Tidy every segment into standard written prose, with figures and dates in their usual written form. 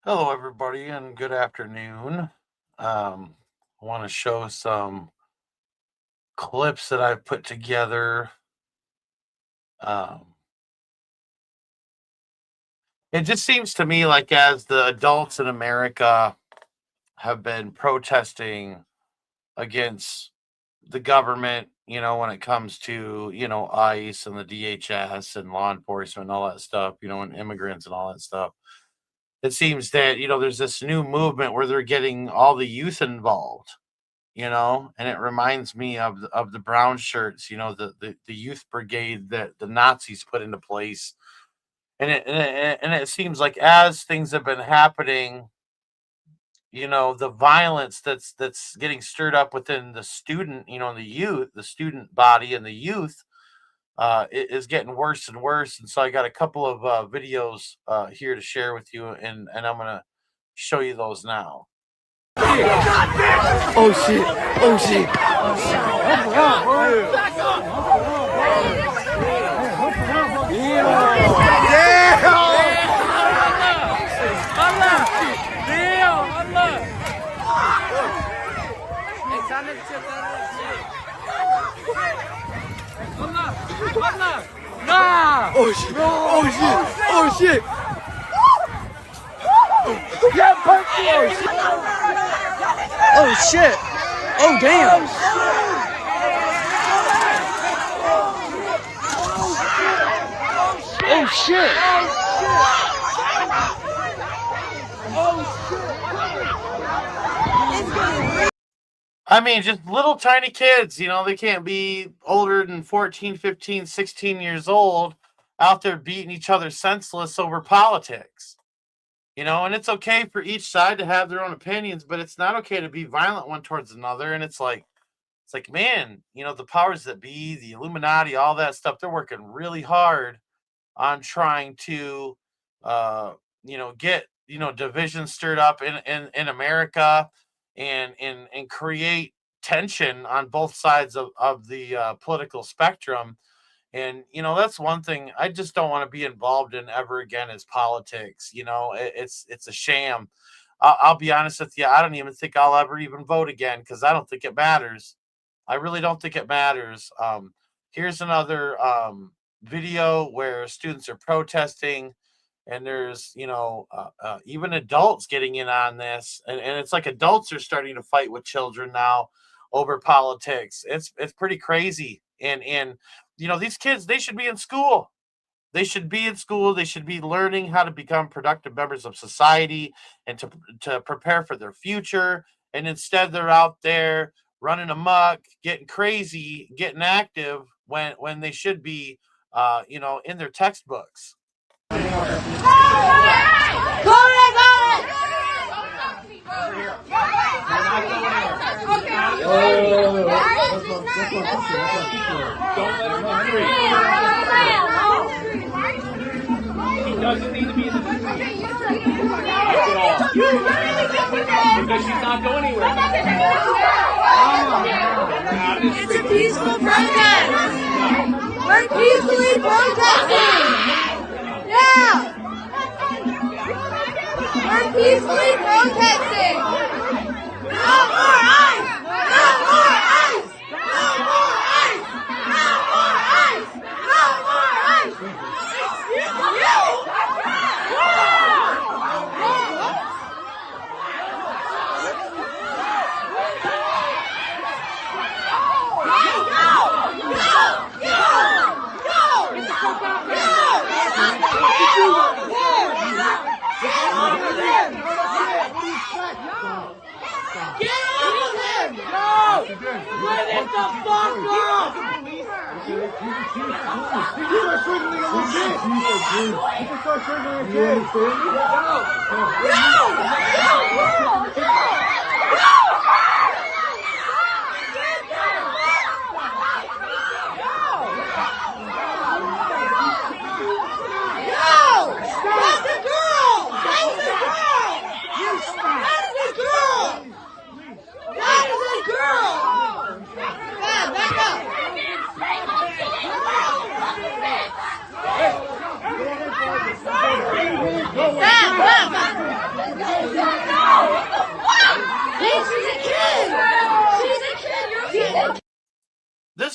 Hello, everybody, and good afternoon. I want to show some clips that I've put together. Um, it just seems to me like as the adults in America have been protesting against the government, when it comes to, ICE and the DHS and law enforcement and all that stuff, and immigrants and all that stuff. It seems that, there's this new movement where they're getting all the youth involved, and it reminds me of the brown shirts, the youth brigade that the Nazis put into place. And it seems like as things have been happening, the violence that's getting stirred up within the student, and the student body and the youth is getting worse and worse. And so I got a couple of videos here to share with you, and I'm gonna show you those now. Oh shit! Oh shit! Oh shit! Oh shit! Oh shit! Oh shit! Oh damn! Oh shit! I mean, just little tiny kids, they can't be older than 14, 15, 16 years old out there beating each other senseless over politics. And it's okay for each side to have their own opinions, but it's not okay to be violent one towards another. And it's like, man, the powers that be, the Illuminati, all that stuff, they're working really hard on trying to get, division stirred up in America and create tension on both sides of the political spectrum. And that's one thing I just don't want to be involved in ever again is politics. It's a sham. I'll be honest with you. I don't even think I'll ever even vote again because I don't think it matters. I really don't think it matters. Here's another video where students are protesting, and there's even adults getting in on this, and it's like adults are starting to fight with children now over politics. It's pretty crazy, and these kids, they should be in school. They should be in school. They should be learning how to become productive members of society and to prepare for their future. And instead, they're out there running amok, getting crazy, getting active when they should be, in their textbooks. He doesn't need to be in the because she's not going anywhere. It's a peaceful protest. We're peacefully protesting. Yeah. We're peacefully protesting. No more ICE. No more ICE. No more ICE. No more ICE. No more ICE.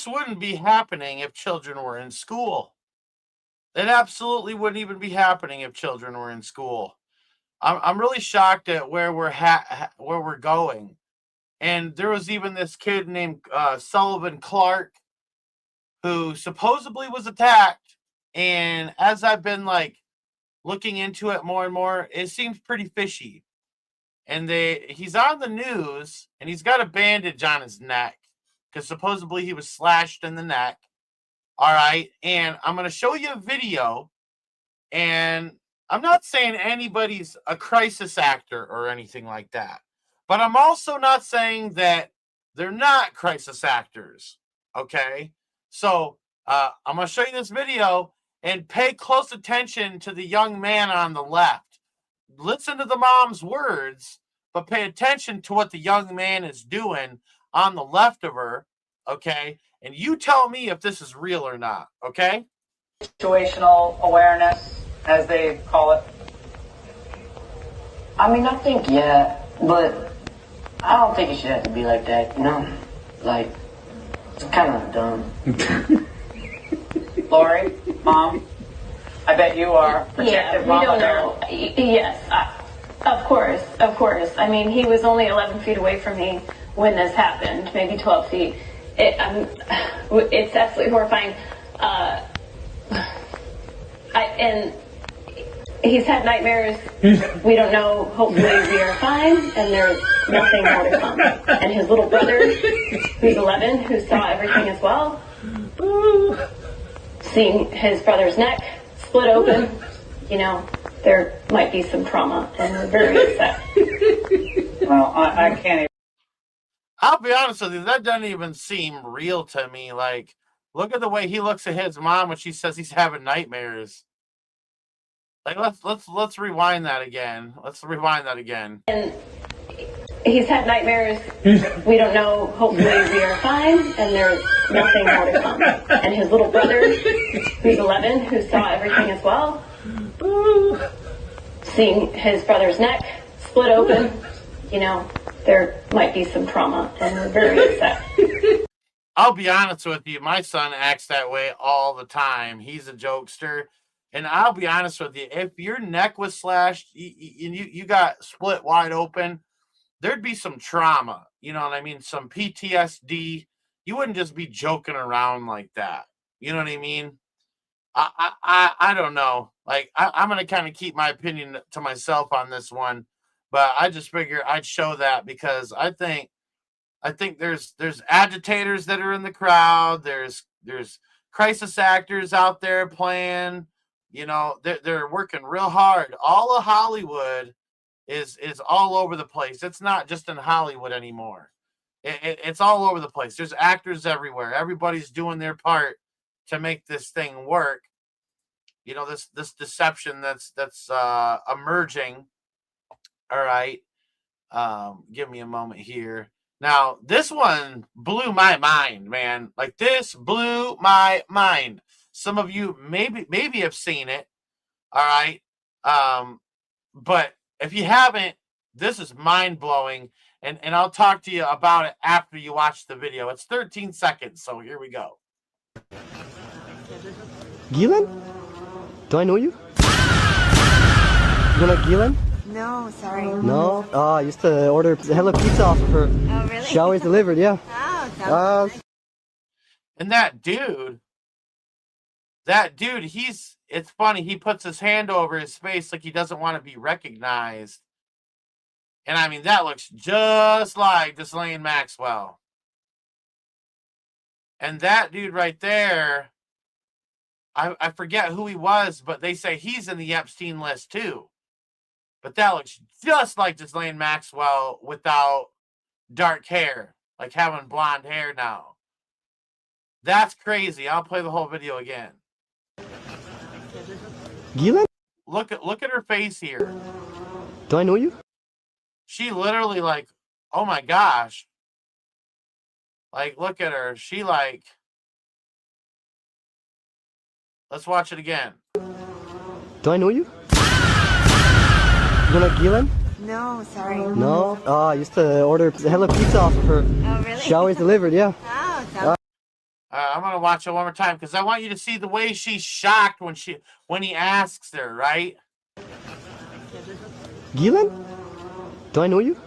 wouldn't be happening if children were in school. It absolutely wouldn't even be happening if children were in school. I'm really shocked at where where we're going. And there was even this kid named Sullivan Clark who supposedly was attacked. And as I've been like looking into it more and more, it seems pretty fishy. And he's on the news and he's got a bandage on his neck because supposedly he was slashed in the neck. All right. And I'm going to show you a video. And I'm not saying anybody's a crisis actor or anything like that. But I'm also not saying that they're not crisis actors. Okay. So I'm going to show you this video and pay close attention to the young man on the left. Listen to the mom's words, but pay attention to what the young man is doing on the left of her. Okay. And you tell me if this is real or not. Okay. Situational awareness, as they call it. I mean, I think, yeah, but I don't think it should have to be like that, you know? Like, it's kind of dumb. Lori, Mom, I bet you are protective Yeah, we mama don't there. know. Yes, of course. I mean, he was only 11 feet away from me when this happened, maybe 12 feet. It's absolutely horrifying. And he's had nightmares. We don't know. Hopefully we are fine, and there's nothing more to come. And his little brother, who's 11, who saw everything as well, seeing his brother's neck split open, you know, there might be some trauma, and we're very upset. Well, I can't even. I'll be honest with you, that doesn't even seem real to me. Like, look at the way he looks at his mom when she says he's having nightmares. Like, let's rewind that again. Let's rewind that again. And he's had nightmares. We don't know. Hopefully we are fine, and there's nothing more to come. And his little brother, who's 11, who saw everything as well, seeing his brother's neck split open, you know, there might be some trauma, and we're very upset. I'll be honest with you, my son acts that way all the time. He's a jokester. And I'll be honest with you, if your neck was slashed and you got split wide open, there'd be some trauma. You know what I mean? Some PTSD. You wouldn't just be joking around like that. You know what I mean? I don't know. Like, I'm going to kind of keep my opinion to myself on this one. But I just figure I'd show that because I think there's agitators that are in the crowd. There's crisis actors out there playing. You know, they're working real hard. All of Hollywood is all over the place. It's not just in Hollywood anymore. It's all over the place. There's actors everywhere. Everybody's doing their part to make this thing work. You know, this deception that's emerging. All right. Give me a moment here. Now, this one blew my mind, man. Like, this blew my mind. Some of you maybe have seen it. All right. But if you haven't, this is mind-blowing. And I'll talk to you about it after you watch the video. It's 13 seconds, so here we go. Gilan? Do I know you? You know Gilan? No, sorry. No? Oh, I used to order hella pizza off of her. Oh, really? She always delivered, yeah. Oh, sounds good. And that dude, it's funny, he puts his hand over his face like he doesn't want to be recognized. And I mean, that looks just like Ghislaine Maxwell. And that dude right there, I forget who he was, but they say he's in the Epstein list too. But that looks just like Ghislaine Maxwell without dark hair, like having blonde hair now. That's crazy. I'll play the whole video again. Gilan? Look at her face here. Do I know you? She literally like, oh my gosh. Like, look at her. She like, let's watch it again. Do I know you? You know Gilan? No, sorry. No? Oh, I used to order hella pizza off of her. Oh, really? She always delivered, yeah. Oh, sounds I'm gonna watch it one more time because I want you to see the way she's shocked when he asks her, right? Gillen? Do I know you?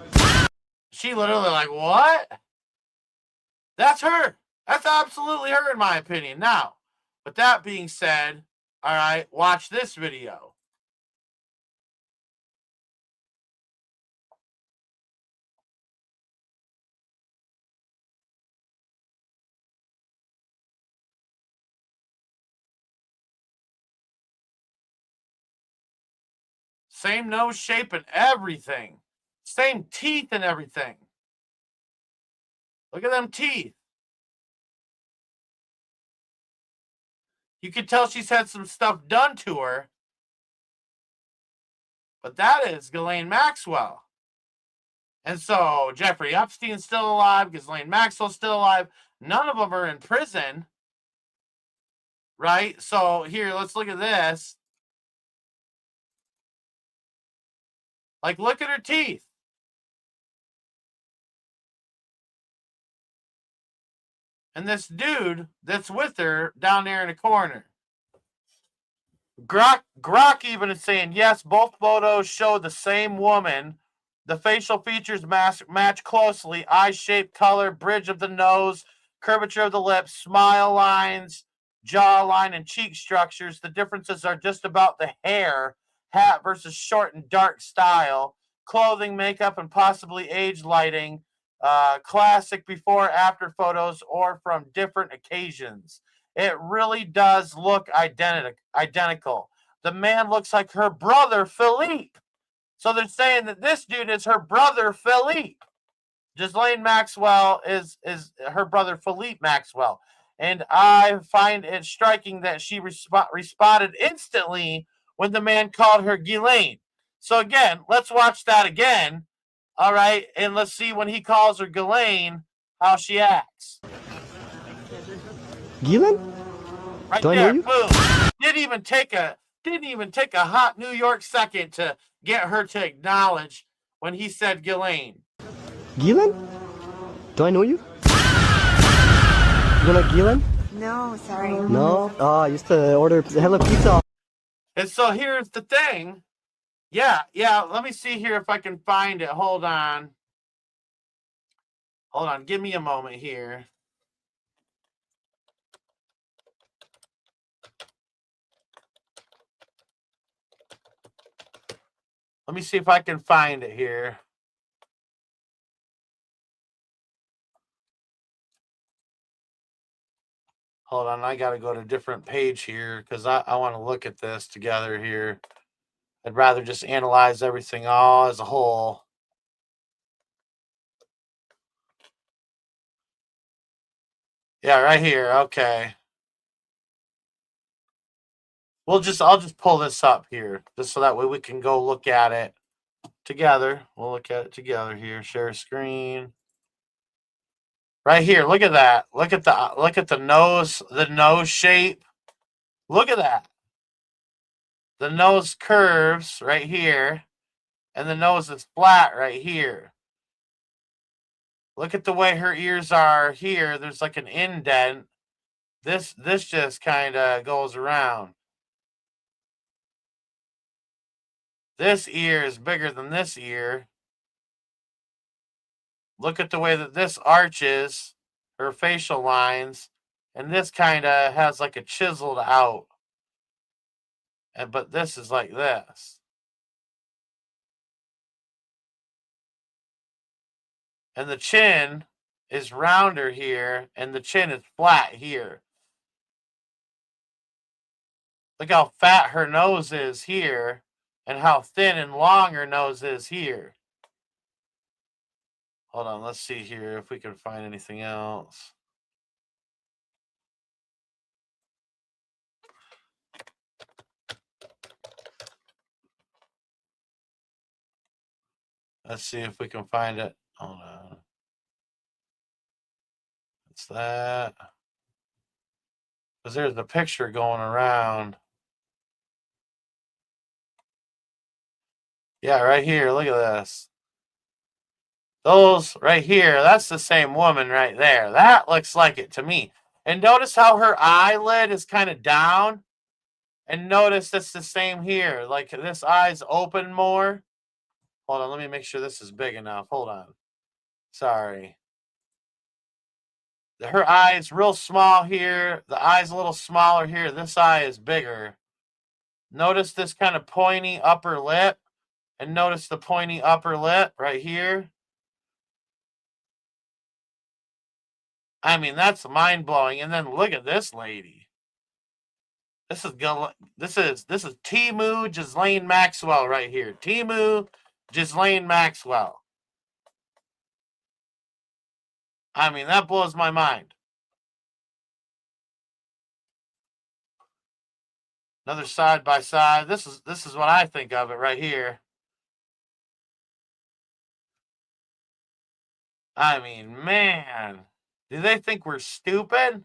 She literally like, what? That's her. That's absolutely her in my opinion. Now, with that being said, all right, watch this video. Same nose shape and everything. Same teeth and everything. Look at them teeth. You can tell she's had some stuff done to her. But that is Ghislaine Maxwell. And so Jeffrey Epstein's still alive. Ghislaine Maxwell's still alive. None of them are in prison. Right? So here, let's look at this. Like, look at her teeth. And this dude that's with her down there in the corner. Grok even is saying, yes, both photos show the same woman. The facial features match closely. Eye shape, color, bridge of the nose, curvature of the lips, smile lines, jawline, and cheek structures. The differences are just about the hair, hat versus short and dark style, clothing, makeup, and possibly age lighting. Classic before after photos or from different occasions. It really does look identical. The man looks like her brother Philippe. So they're saying that this dude is her brother Philippe. Ghislaine Maxwell is her brother Philippe Maxwell. And I find it striking that she responded instantly when the man called her Ghislaine. So again, let's watch that again. All right, and let's see when he calls her Ghislaine, how she acts. Gillen? Right Do I there, know you? boom. Didn't even take a hot New York second to get her to acknowledge when he said Ghislaine. Gillen? Do I know you? You know Gillen? No, sorry. No? Oh, I used to order Hello Pizza. And so here's the thing. Yeah, let me see here if I can find it. Hold on. Give me a moment here. Let me see if I can find it here. Hold on, I got to go to a different page here because I want to look at this together here. I'd rather just analyze everything all as a whole. Yeah, right here. Okay. I'll just pull this up here just so that way we can go look at it together. We'll look at it together here. Share screen. Right here. Look at that. Look at the nose shape. Look at that. The nose curves right here, and the nose is flat right here. Look at the way her ears are here. There's like an indent. This just kind of goes around. This ear is bigger than this ear. Look at the way that this arches, her facial lines, and this kind of has like a chiseled out. But this is like this. And the chin is rounder here, and the chin is flat here. Look how fat her nose is here, and how thin and long her nose is here. Hold on, let's see here if we can find anything else. Let's see if we can find it. Hold on. It's that. Because there's the picture going around. Yeah, right here. Look at this. Those right here, that's the same woman right there. That looks like it to me. And notice how her eyelid is kind of down. And notice that's the same here. Like this eye's open more. Hold on, let me make sure this is big enough. Hold on. Sorry. Her eye is real small here. The eye's a little smaller here. This eye is bigger. Notice this kind of pointy upper lip. And notice the pointy upper lip right here. I mean, that's mind-blowing. And then look at this lady. This is Timu Ghislaine Maxwell right here. Timu Ghislaine Maxwell. I mean, that blows my mind. Another side by side. This is what I think of it right here. I mean, man, do they think we're stupid?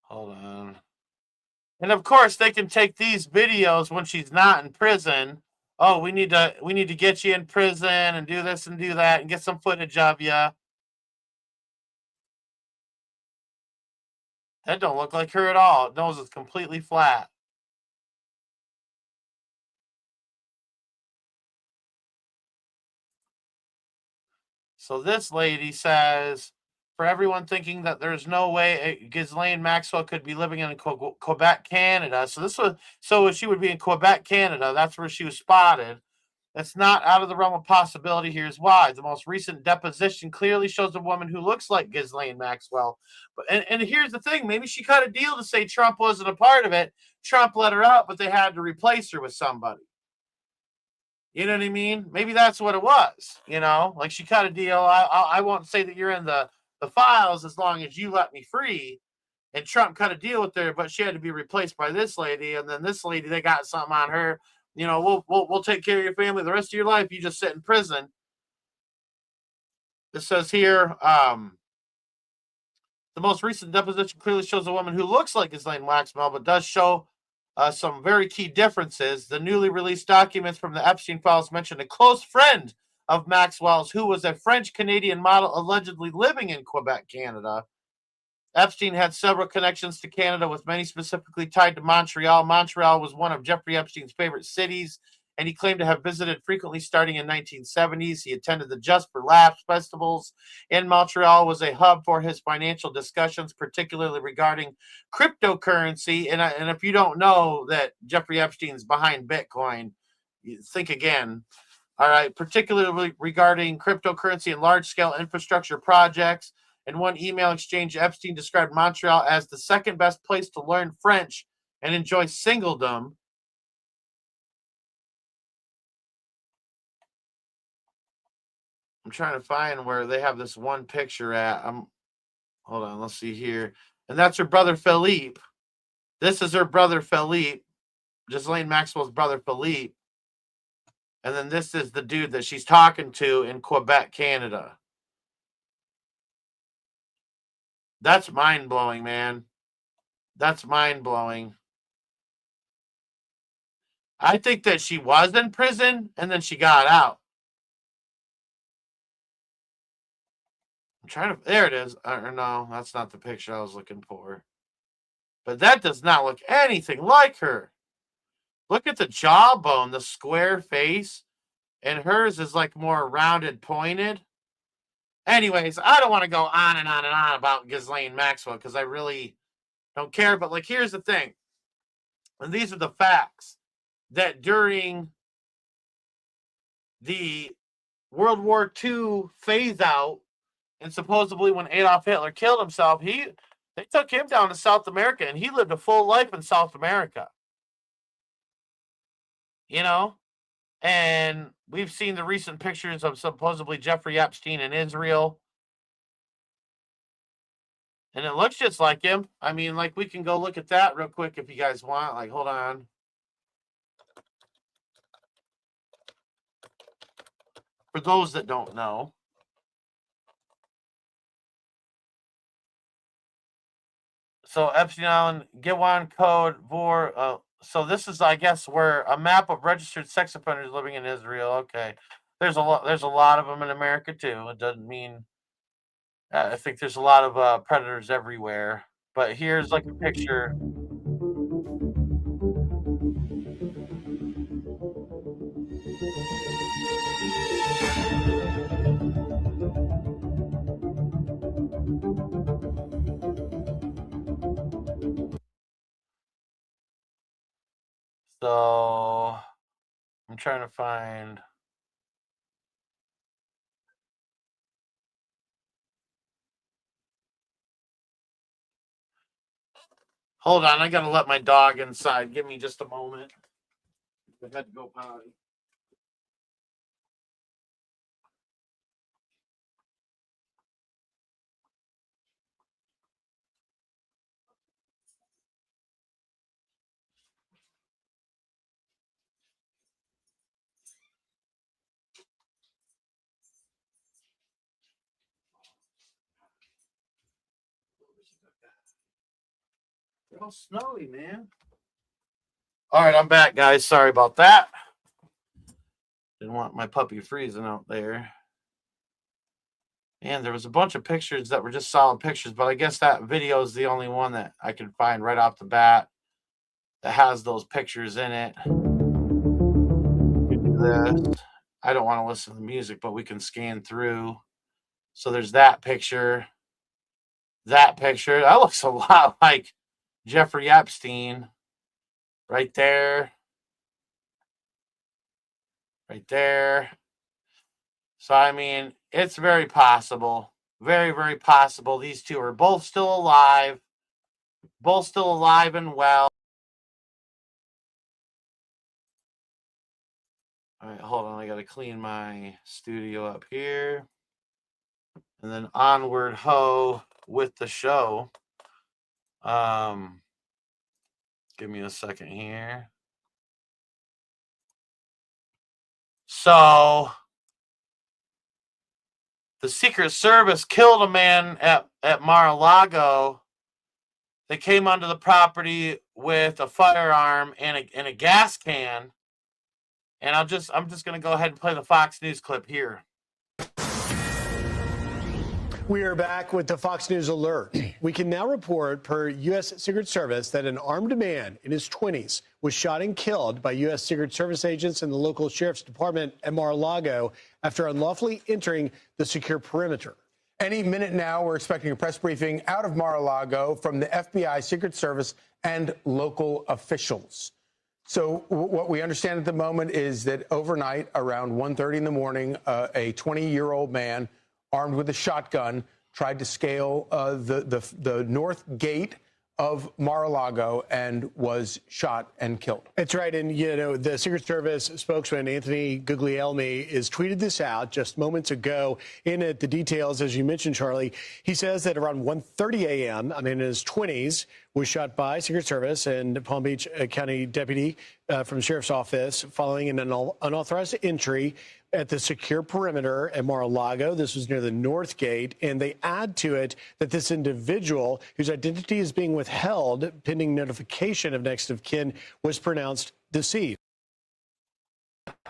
Hold on. And of course, they can take these videos when she's not in prison. Oh, we need to get you in prison and do this and do that and get some footage of you. That don't look like her at all. Nose is completely flat. So this lady says, for everyone thinking that there's no way Ghislaine Maxwell could be living in Quebec, Canada. So she would be in Quebec, Canada. That's where she was spotted. That's not out of the realm of possibility. Here's why. The most recent deposition clearly shows a woman who looks like Ghislaine Maxwell. And here's the thing. Maybe she cut a deal to say Trump wasn't a part of it. Trump let her out, but they had to replace her with somebody. You know what I mean? Maybe that's what it was. You know, like she cut a deal. I won't say that you're in the files as long as you let me free. And Trump cut a deal with her, but she had to be replaced by this lady. And then this lady, they got something on her. You know, we'll take care of your family the rest of your life. You just sit in prison. This says here, the most recent deposition clearly shows a woman who looks like Ghislaine Maxwell, but does show some very key differences. The newly released documents from the Epstein files mention a close friend of Maxwell's who was a French-Canadian model allegedly living in Quebec, Canada. Epstein had several connections to Canada, with many specifically tied to Montreal. Montreal was one of Jeffrey Epstein's favorite cities, and he claimed to have visited frequently starting in 1970s. He attended the Just for Laughs festivals in Montreal, was a hub for his financial discussions, particularly regarding cryptocurrency. And if you don't know that Jeffrey Epstein's behind Bitcoin, think again. All right, particularly regarding cryptocurrency and large-scale infrastructure projects. In one email exchange, Epstein described Montreal as the second best place to learn French and enjoy singledom. I'm trying to find where they have this one picture at. Hold on, let's see here. And that's her brother, Philippe. This is her brother, Philippe. Ghislaine Maxwell's brother, Philippe. And then this is the dude that she's talking to in Quebec, Canada. That's mind-blowing, man. That's mind-blowing. I think that she was in prison and then she got out. I'm trying to... There it is. Or no, that's not the picture I was looking for. But that does not look anything like her. Look at the jawbone, the square face. And hers is like more rounded, pointed. Anyways, I don't want to go on and on and on about Ghislaine Maxwell because I really don't care. But like, here's the thing. And these are the facts. That during the World War II phase out, and supposedly when Adolf Hitler killed himself, they took him down to South America, and he lived a full life in South America. You know? And we've seen the recent pictures of supposedly Jeffrey Epstein in Israel. And it looks just like him. I mean, like, we can go look at that real quick if you guys want. Like, hold on. For those that don't know. So, Epstein Island, Gowon Code, Vor, So this is, I guess, where a map of registered sex offenders living in Israel. Okay, there's a lot. There's a lot of them in America too. It doesn't mean. I think there's a lot of predators everywhere. But here's like a picture. So I'm trying to find. Hold on, I gotta let my dog inside. Give me just a moment. I had to go potty. It's all snowy, man. All right, I'm back, guys. Sorry about that. Didn't want my puppy freezing out there. And there was a bunch of pictures that were just solid pictures, but I guess that video is the only one that I can find right off the bat that has those pictures in it. We can do this. I don't want to listen to the music, but we can scan through. So there's that picture. That picture. That looks a lot like Jeffrey Epstein. Right there. Right there. So, I mean, it's very possible. Very, very possible. These two are both still alive. Both still alive and well. All right, hold on. I got to clean my studio up here. And then onward ho with the show. Give me a second here. So the Secret Service killed a man at Mar-a-Lago. They came onto the property with a firearm and a gas can. And I'm just going to go ahead and play the Fox News clip here. We are back with the Fox News alert. We can now report per U.S. Secret Service that an armed man in his 20s was shot and killed by U.S. Secret Service agents and the local sheriff's department at Mar-a-Lago after unlawfully entering the secure perimeter. Any minute now, we're expecting a press briefing out of Mar-a-Lago from the FBI, Secret Service, and local officials. So what we understand at the moment is that overnight, around 1:30 in the morning, a 20-year-old man armed with a shotgun tried to scale the north gate of Mar-a-Lago and was shot and killed. That's right. And, you know, the Secret Service spokesman, Anthony Guglielmi, is tweeted this out just moments ago. In it, the details, as you mentioned, Charlie, he says that around 1:30 a.m., I mean, in his 20s, was shot by Secret Service and Palm Beach County deputy from the sheriff's office following an unauthorized entry at the secure perimeter at Mar-a-Lago. This was near the North Gate, and they add to it that this individual, whose identity is being withheld pending notification of next of kin, was pronounced deceased.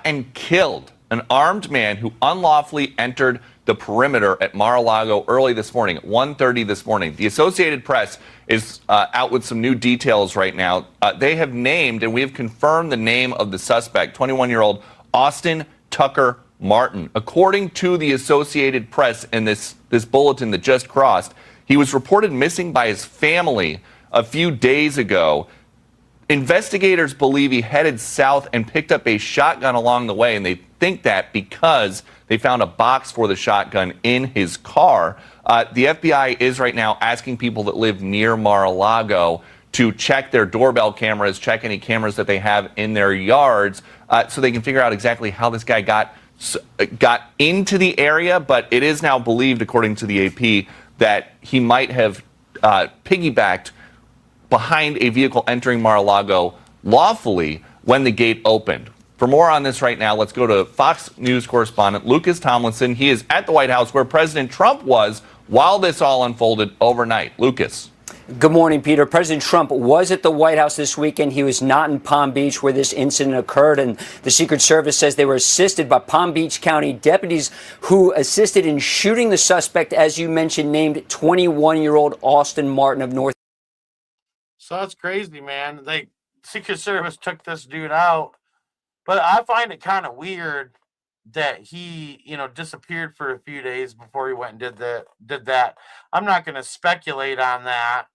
And killed an armed man who unlawfully entered the perimeter at Mar-a-Lago early this morning, at 1:30 this morning. The Associated Press is out with some new details right now. They have named, and we have confirmed the name of the suspect, 21-year-old Austin Tucker Martin. According to the Associated Press in this bulletin that just crossed, he was reported missing by his family a few days ago. Investigators believe he headed south and picked up a shotgun along the way, and they think that because they found a box for the shotgun in his car. The FBI is right now asking people that live near Mar-a-Lago to check their doorbell cameras, check any cameras that they have in their yards, so they can figure out exactly how this guy got into the area. But it is now believed, according to the AP, that he might have piggybacked behind a vehicle entering Mar-a-Lago lawfully when the gate opened. For more on this right now, let's go to Fox News correspondent Lucas Tomlinson. He is at the White House where President Trump was while this all unfolded overnight. Lucas. Good morning, Peter. President Trump was at the White House this weekend. He was not in Palm Beach where this incident occurred. And the Secret Service says they were assisted by Palm Beach County deputies who assisted in shooting the suspect, as you mentioned, named 21-year-old Austin Martin of North. So that's crazy, man. Secret Service took this dude out. But I find it kind of weird that he, disappeared for a few days before he went and did that. I'm not going to speculate on that.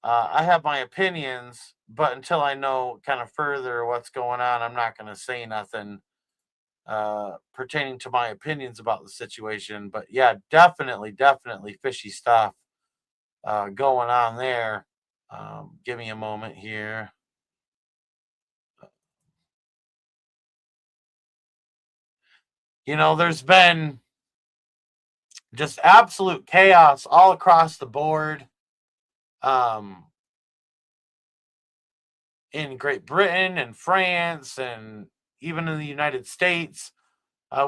I have my opinions, but until I know kind of further what's going on, I'm not going to say nothing pertaining to my opinions about the situation. But yeah, definitely fishy stuff going on there. Give me a moment here. There's been just absolute chaos all across the board. In Great Britain and France and even in the United States,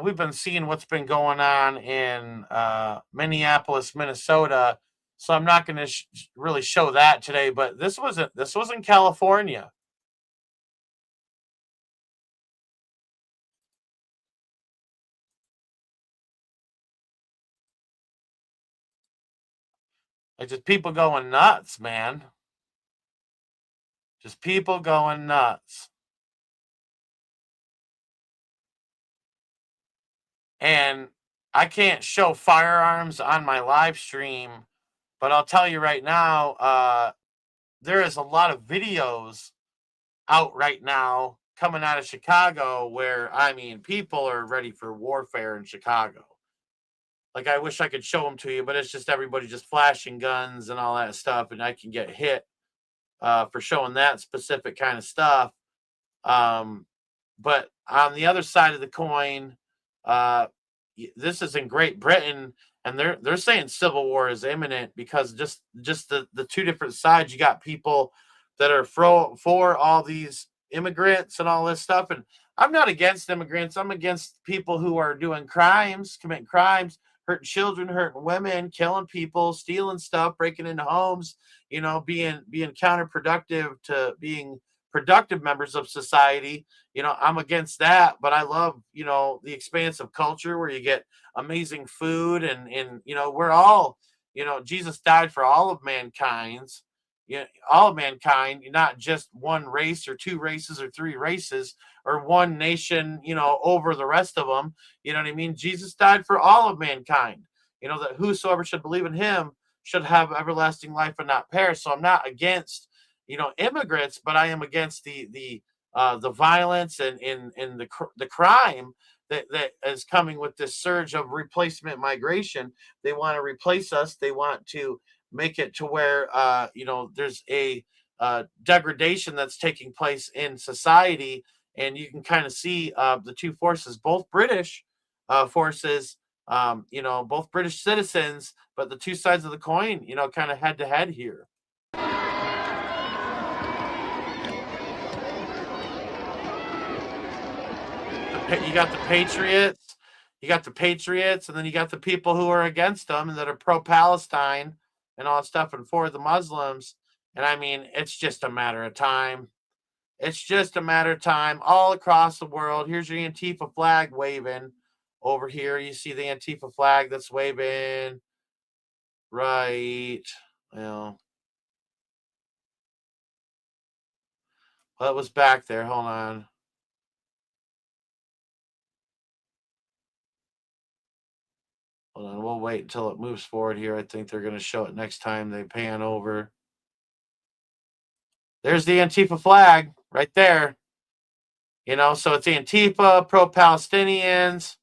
we've been seeing what's been going on in Minneapolis, Minnesota. So I'm not going to really show that today, but this was in California. Like, just people going nuts, man. Just people going nuts. And I can't show firearms on my live stream, but I'll tell you right now, there is a lot of videos out right now coming out of Chicago where, people are ready for warfare in Chicago. Like, I wish I could show them to you, but it's just everybody just flashing guns and all that stuff, and I can get hit for showing that specific kind of stuff. But on the other side of the coin, this is in Great Britain, and they're saying civil war is imminent because just the two different sides. You got people that are for all these immigrants and all this stuff, and I'm not against immigrants. I'm against people who are doing crimes, committing crimes, hurting children, hurting women, killing people, stealing stuff, breaking into homes, being counterproductive to being productive members of society. I'm against that, but I love, the expansive culture where you get amazing food and we're all, Jesus died for all of mankind's, all of mankind, not just one race or two races or three races or one nation, over the rest of them. You know what I mean? Jesus died for all of mankind, that whosoever should believe in him should have everlasting life and not perish. So I'm not against, immigrants, but I am against the violence and the crime that is coming with this surge of replacement migration. They want to replace us. They want to make it to where there's a degradation that's taking place in society, and you can kind of see the two forces, both British forces, both British citizens, but the two sides of the coin, kind of head to head here. You got the Patriots, and then you got the people who are against them and that are pro-Palestine and all that stuff and for the Muslims. And it's just a matter of time. It's just a matter of time all across the world. Here's your Antifa flag waving over here. You see the Antifa flag that's waving right. Well, it was back there. Hold on. Hold on, we'll wait until it moves forward here. I think they're going to show it next time they pan over. There's the Antifa flag right there. So it's Antifa, pro-Palestinians,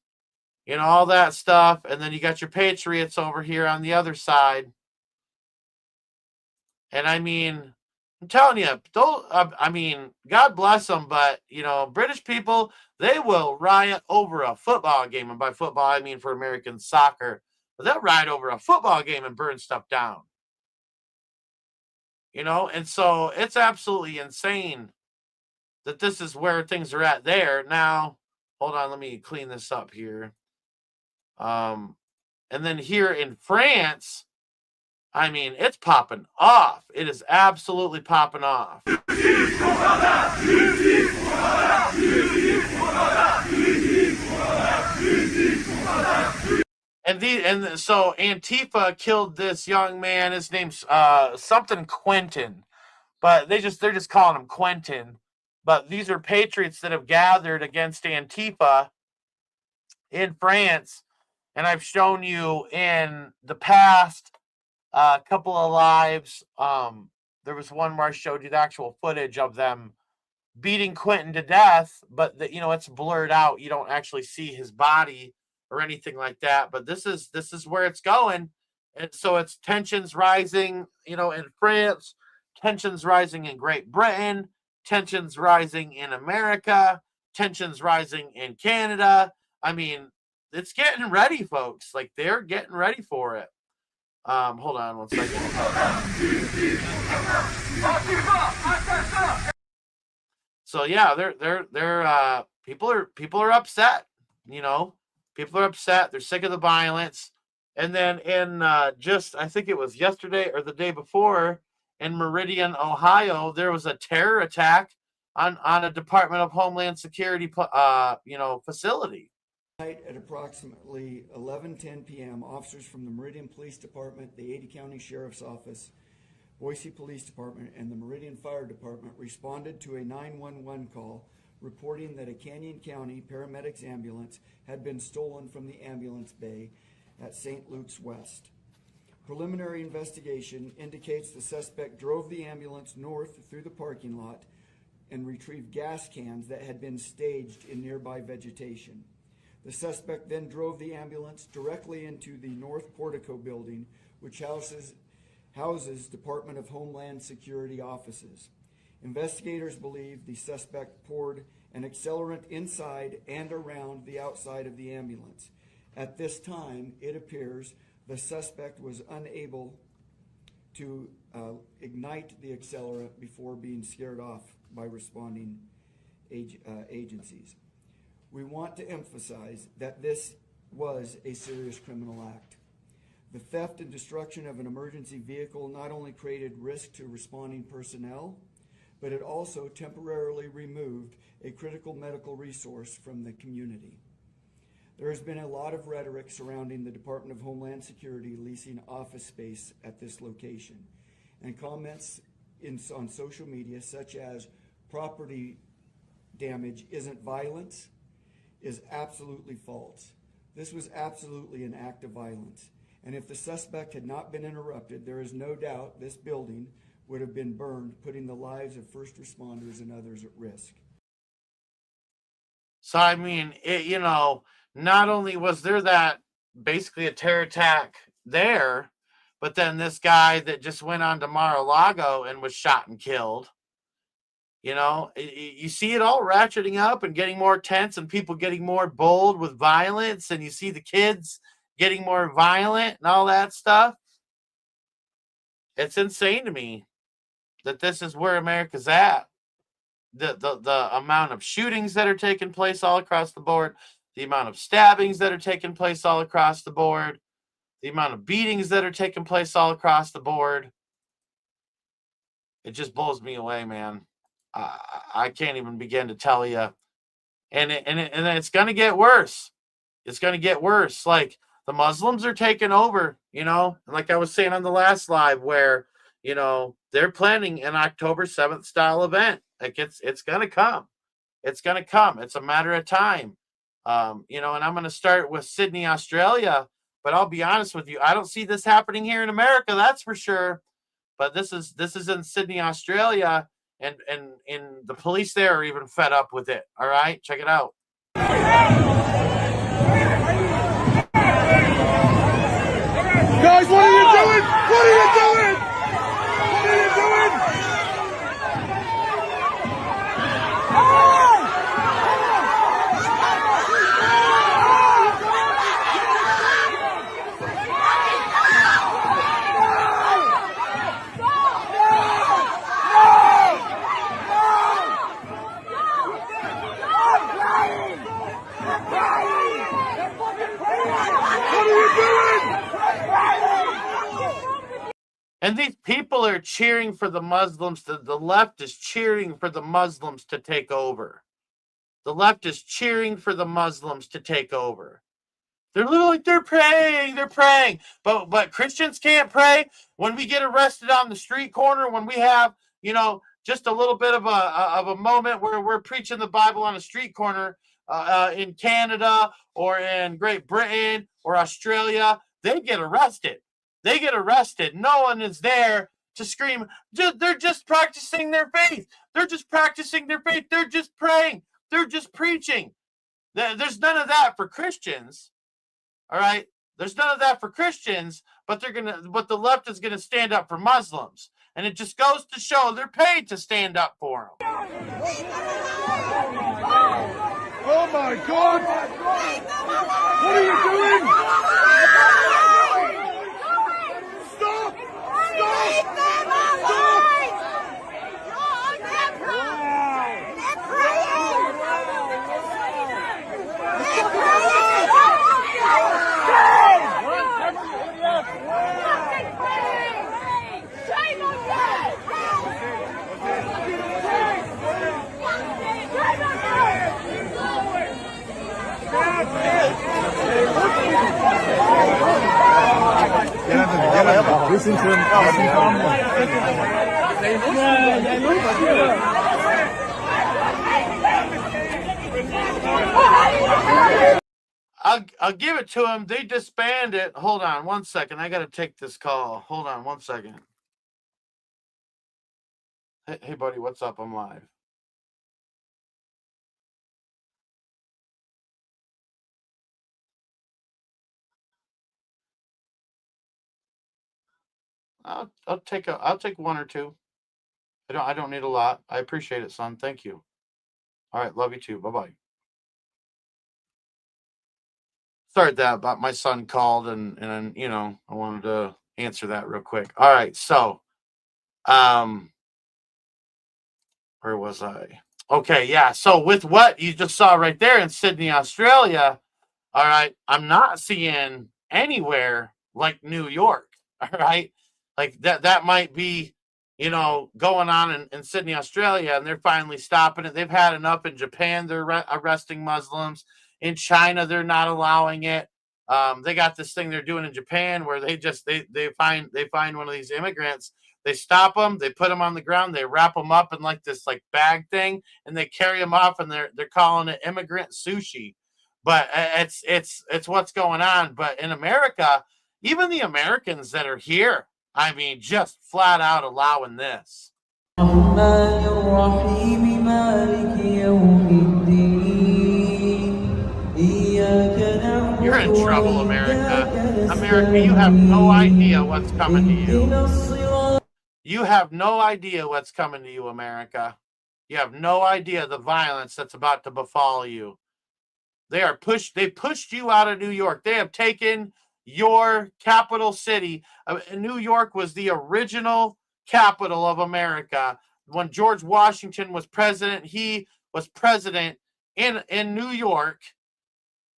all that stuff. And then you got your Patriots over here on the other side. And I'm telling you, God bless them, but, British people, they will riot over a football game. And by football, I mean for American soccer. But they'll riot over a football game and burn stuff down. And so it's absolutely insane that this is where things are at there. Now, hold on, let me clean this up here. And then here in France, I mean, it's popping off. It is absolutely popping off. And so Antifa killed this young man. His name's something Quentin, but they're just calling him Quentin. But these are patriots that have gathered against Antifa in France, and I've shown you in the past a couple of lives. There was one where I showed you the actual footage of them beating Quentin to death, but it's blurred out. You don't actually see his body or anything like that. But this is where it's going, and so it's tensions rising, in France, tensions rising in Great Britain, tensions rising in America, tensions rising in Canada. I mean, it's getting ready, folks. Like, they're getting ready for it. Hold on one second. So yeah, they're people are upset. People are upset. They're sick of the violence. And then in I think it was yesterday or the day before, in Meridian, Ohio, there was a terror attack on a Department of Homeland Security facility. At approximately 11:10 p.m., officers from the Meridian Police Department, the Ada County Sheriff's Office, Boise Police Department, and the Meridian Fire Department responded to a 911 call reporting that a Canyon County paramedics ambulance had been stolen from the ambulance bay at St. Luke's West. Preliminary investigation indicates the suspect drove the ambulance north through the parking lot and retrieved gas cans that had been staged in nearby vegetation. The suspect then drove the ambulance directly into the North Portico building, which houses Department of Homeland Security offices. Investigators believe the suspect poured an accelerant inside and around the outside of the ambulance. At this time, it appears the suspect was unable to ignite the accelerant before being scared off by responding agencies. We want to emphasize that this was a serious criminal act. The theft and destruction of an emergency vehicle not only created risk to responding personnel, but it also temporarily removed a critical medical resource from the community. There has been a lot of rhetoric surrounding the Department of Homeland Security leasing office space at this location, and comments on social media such as property damage isn't violence is absolutely false. This was absolutely an act of violence, and if the suspect had not been interrupted, there is no doubt this building would have been burned, putting the lives of first responders and others at risk. So, I mean, not only was there that basically a terror attack there, but then this guy that just went on to Mar-a-Lago and was shot and killed. You see it all ratcheting up and getting more tense and people getting more bold with violence, and you see the kids getting more violent and all that stuff. It's insane to me that this is where America's at. The amount of shootings that are taking place all across the board, the amount of stabbings that are taking place all across the board, the amount of beatings that are taking place all across the board. It just blows me away, man. I can't even begin to tell you. And it's going to get worse. It's going to get worse. Like, the Muslims are taking over, like I was saying on the last live, where, they're planning an October 7th style event. Like, it's going to come. It's going to come. It's a matter of time. And I'm going to start with Sydney, Australia. But I'll be honest with you, I don't see this happening here in America, that's for sure. But this is in Sydney, Australia. And the police there are even fed up with it. All right, check it out. Guys, what are you doing? What are you doing? What are you doing? cheering for the Muslims. The left is cheering for the Muslims to take over. The left is cheering for the Muslims to take over. They're literally, they're praying. But Christians can't pray. When we get arrested on the street corner, when we have, just a little bit of a moment where we're preaching the Bible on a street corner in Canada or in Great Britain or Australia, they get arrested. No one is there to scream. They're just practicing their faith. They're just praying. They're just preaching. There's none of that for Christians. All right. There's none of that for Christians, but the left is gonna stand up for Muslims. And it just goes to show they're paid to stand up for them. Oh my God! What are you doing? Stop! Listen to him. I'll give it to him. They disband it. Hold on 1 second. I got to take this call. Hold on 1 second. Hey, buddy, what's up? I'm live. I'll take one or two. I don't need a lot. I appreciate it, son. Thank you. All right, love you too. Bye-bye. Sorry about my son called and I wanted to answer that real quick. All right, so where was I? Okay, yeah. So with what you just saw right there in Sydney, Australia, all right, I'm not seeing anywhere like New York. All right. Like that might be, going on in Sydney, Australia, and they're finally stopping it. They've had enough. In Japan, they're arresting Muslims. In China, they're not allowing it. They got this thing they're doing in Japan where they find one of these immigrants. They stop them, they put them on the ground, they wrap them up in this bag thing, and they carry them off, and they're calling it immigrant sushi. But it's what's going on. But in America, even the Americans that are here, I mean, just flat out allowing this. You're in trouble, America. America, you have no idea what's coming to you. You have no idea what's coming to you, America. You have no idea the violence that's about to befall you. They pushed you out of New York. They have taken your capital city. New York was the original capital of America. When George Washington was president, he was president in New York,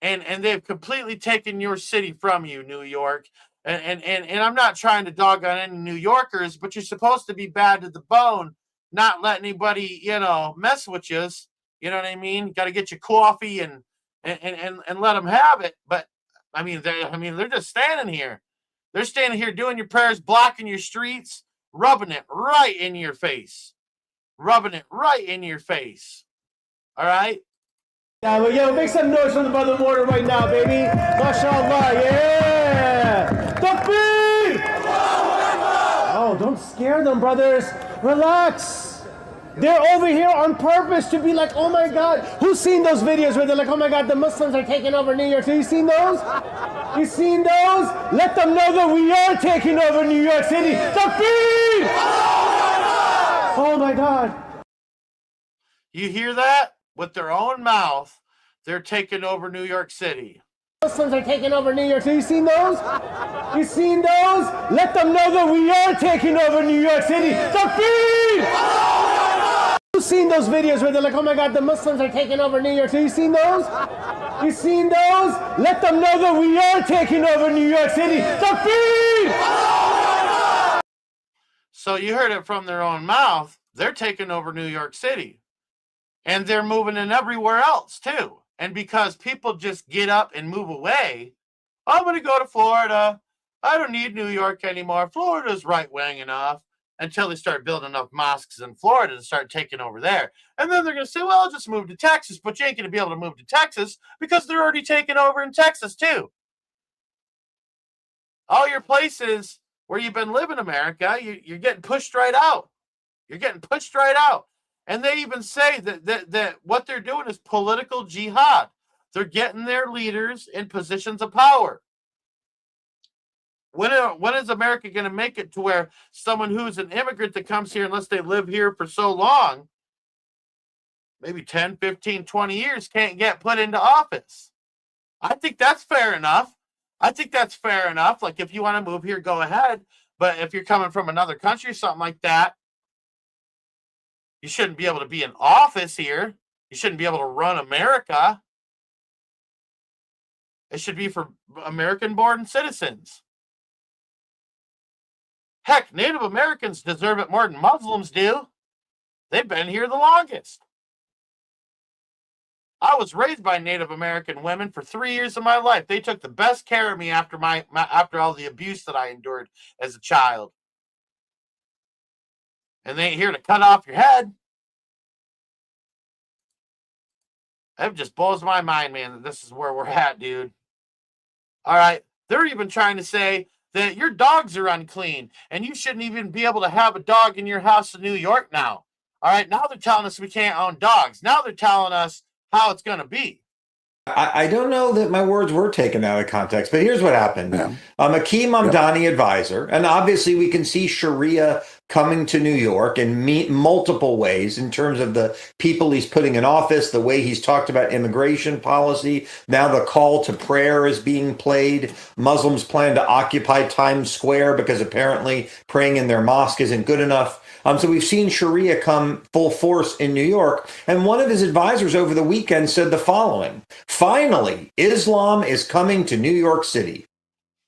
and they've completely taken your city from you, New York. And I'm not trying to dog on any New Yorkers, but you're supposed to be bad to the bone, not let anybody, mess with you. You know what I mean? Got to get your coffee and let them have it. But they're just standing here. They're standing here doing your prayers, blocking your streets, rubbing it right in your face. Rubbing it right in your face. All right? Yeah, well, make some noise from the mother water right now, baby. MashaAllah, yeah! Takbir! Oh, don't scare them, brothers. Relax. They're over here on purpose to be like, oh my God. Who's seen those videos where they're like, oh my God, the Muslims are taking over New York? So you seen those? You seen those? Let them know that we are taking over New York City. Takbir! Oh my God. You hear that? With their own mouth, they're taking over New York City. Muslims are taking over New York. So you seen those? You seen those? Let them know that we are taking over New York City. Takbir! Who's seen those videos where they're like, oh my God, the Muslims are taking over New York? So you seen those? You seen those? Let them know that we are taking over New York City. Takbir! So you heard it from their own mouth. They're taking over New York City. And they're moving in everywhere else, too. And because people just get up and move away, I'm going to go to Florida. I don't need New York anymore. Florida's right-wing enough. Until they start building enough mosques in Florida to start taking over there. And then they're going to say, well, I'll just move to Texas. But you ain't going to be able to move to Texas because they're already taking over in Texas, too. All your places where you've been living, America, you're getting pushed right out. You're getting pushed right out. And they even say that what they're doing is political jihad. They're getting their leaders in positions of power. When is America going to make it to where someone who's an immigrant that comes here, unless they live here for so long, maybe 10, 15, 20 years, can't get put into office? I think that's fair enough. Like, if you want to move here, go ahead. But if you're coming from another country or something like that, you shouldn't be able to be in office here. You shouldn't be able to run America. It should be for American-born citizens. Heck, Native Americans deserve it more than Muslims do. They've been here the longest. I was raised by Native American women for 3 years of my life. They took the best care of me after after all the abuse that I endured as a child. And they ain't here to cut off your head. That just blows my mind, man, that this is where we're at, dude. All right. They're even trying to say that your dogs are unclean and you shouldn't even be able to have a dog in your house in New York now. All right, now they're telling us we can't own dogs. Now they're telling us how it's going to be. I don't know that my words were taken out of context, but here's what happened. Akeem Mamdani advisor, and obviously we can see Sharia coming to New York in multiple ways in terms of the people he's putting in office, the way he's talked about immigration policy. Now the call to prayer is being played. Muslims plan to occupy Times Square because apparently praying in their mosque isn't good enough. So we've seen Sharia come full force in New York. And one of his advisors over the weekend said the following: finally, Islam is coming to New York City.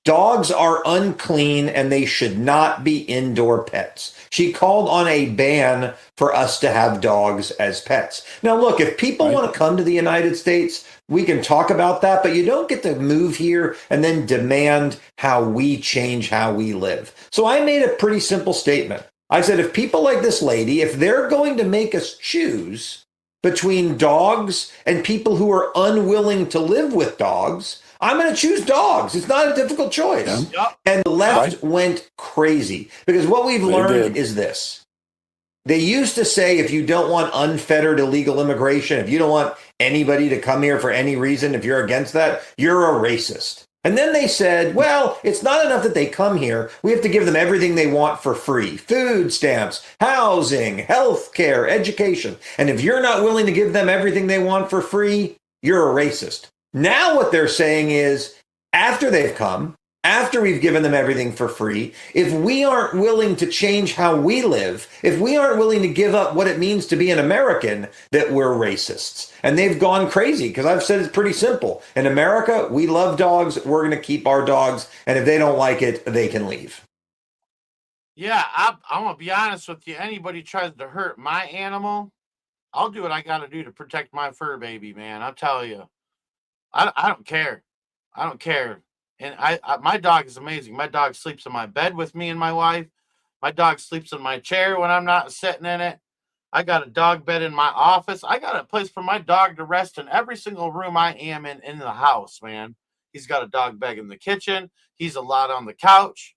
Dogs are unclean and they should not be indoor pets. She called on a ban for us to have dogs as pets. Now, look, if people want to come to the United States, we can talk about that, but you don't get to move here and then demand how we change how we live. So I made a pretty simple statement. I said, if people like this lady, if they're going to make us choose between dogs and people who are unwilling to live with dogs, I'm going to choose dogs. It's not a difficult choice. Yeah. And the left went crazy because what we've learned is this. They used to say, if you don't want unfettered illegal immigration, if you don't want anybody to come here for any reason, if you're against that, you're a racist. And then they said, well, it's not enough that they come here. We have to give them everything they want for free. Food stamps, housing, health care, education. And if you're not willing to give them everything they want for free, you're a racist. Now what they're saying is, after they've come, after we've given them everything for free, if we aren't willing to change how we live, if we aren't willing to give up what it means to be an American, that we're racists. And they've gone crazy because I've said it's pretty simple. In America, we love dogs. We're going to keep our dogs. And if they don't like it, they can leave. Yeah, I'm going to be honest with you. Anybody tries to hurt my animal, I'll do what I got to do to protect my fur baby, man. I'll tell you. I don't care. I don't care. And my dog is amazing. My dog sleeps in my bed with me and my wife. My dog sleeps in my chair when I'm not sitting in it. I got a dog bed in my office. I got a place for my dog to rest in every single room I am in the house, man. He's got a dog bed in the kitchen. He's allowed on the couch.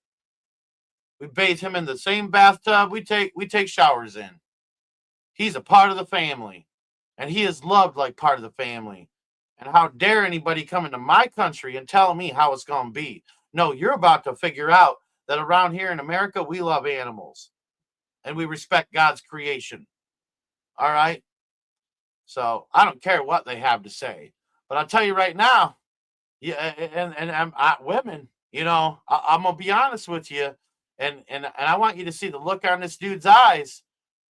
We bathe him in the same bathtub we take showers in. He's a part of the family, and he is loved like part of the family. And how dare anybody come into my country and tell me how it's going to be? No, you're about to figure out that around here in America, we love animals and we respect God's creation. All right. So I don't care what they have to say, but I'll tell you right now, yeah. And women, you know, I'm going to be honest with you. And I want you to see the look on this dude's eyes,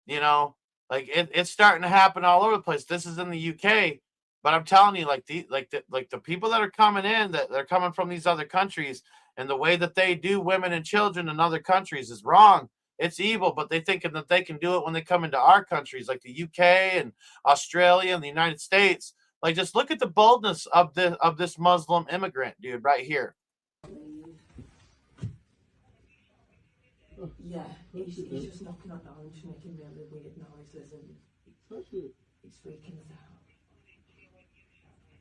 you know, like it's starting to happen all over the place. This is in the UK. But I'm telling you, like the people that are coming in, that they're coming from these other countries, and the way that they do women and children in other countries is wrong. it's evil, but they thinking that they can do it when they come into our countries like the UK and Australia and the United States. Like, just look at the boldness of this Muslim immigrant, dude, right here. Yeah, he's just knocking on doors, making really weird noises, and it's freaking us out.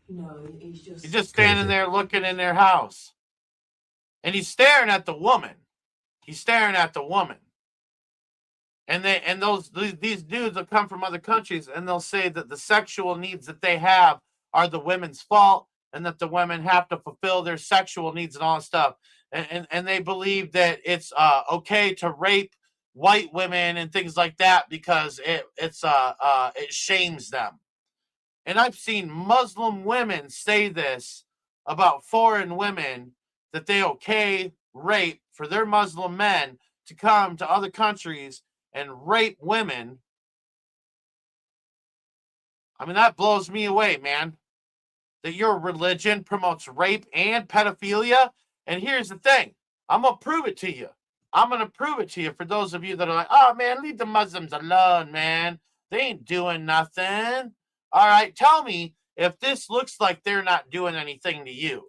No, he's just standing there looking in their house. And he's staring at the woman. He's staring at the woman. And these dudes will come from other countries and they'll say that the sexual needs that they have are the women's fault and that the women have to fulfill their sexual needs and all that stuff. And they believe that it's okay to rape white women and things like that because it shames them. And I've seen Muslim women say this about foreign women, that they okay rape for their Muslim men to come to other countries and rape women. I mean, that blows me away, man. That your religion promotes rape and pedophilia. And here's the thing. I'm going to prove it to you. I'm going to prove it to you for those of you that are like, oh, man, leave the Muslims alone, man. They ain't doing nothing. All right, tell me if this looks like they're not doing anything to you.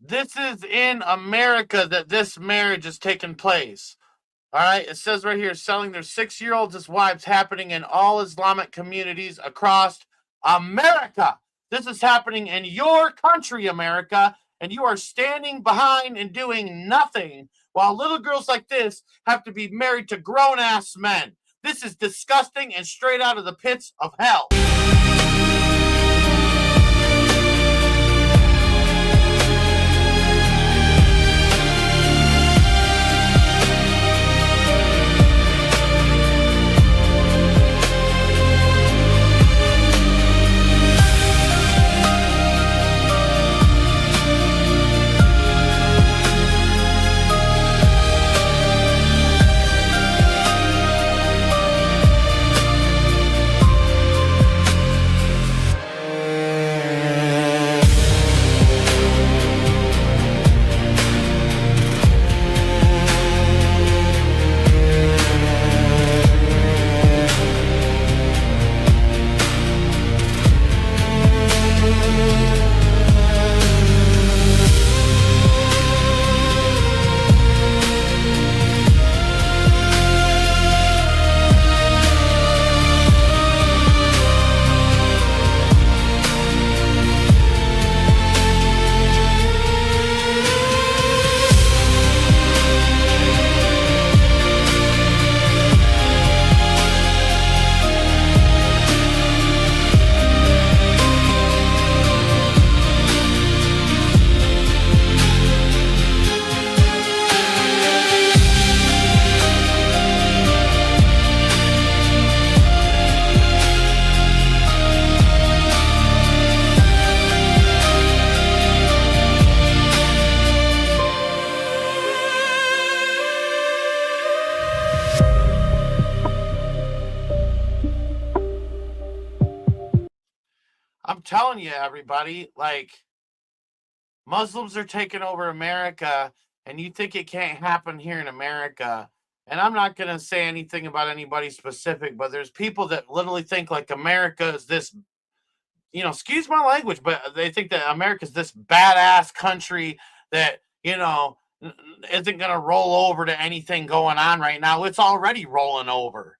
This is in America that this marriage is taking place. All right, it says right here, selling their 6-year-olds as wives, happening in all Islamic communities across America. This is happening in your country, America, and you are standing behind and doing nothing while little girls like this have to be married to grown-ass men. This is disgusting and straight out of the pits of hell. telling you, everybody, like, Muslims are taking over America, and you think it can't happen here in America. And I'm not going to say anything about anybody specific, but there's people that literally think like America is this, excuse my language, but they think that America is this badass country that, isn't going to roll over to anything going on right now. It's already rolling over.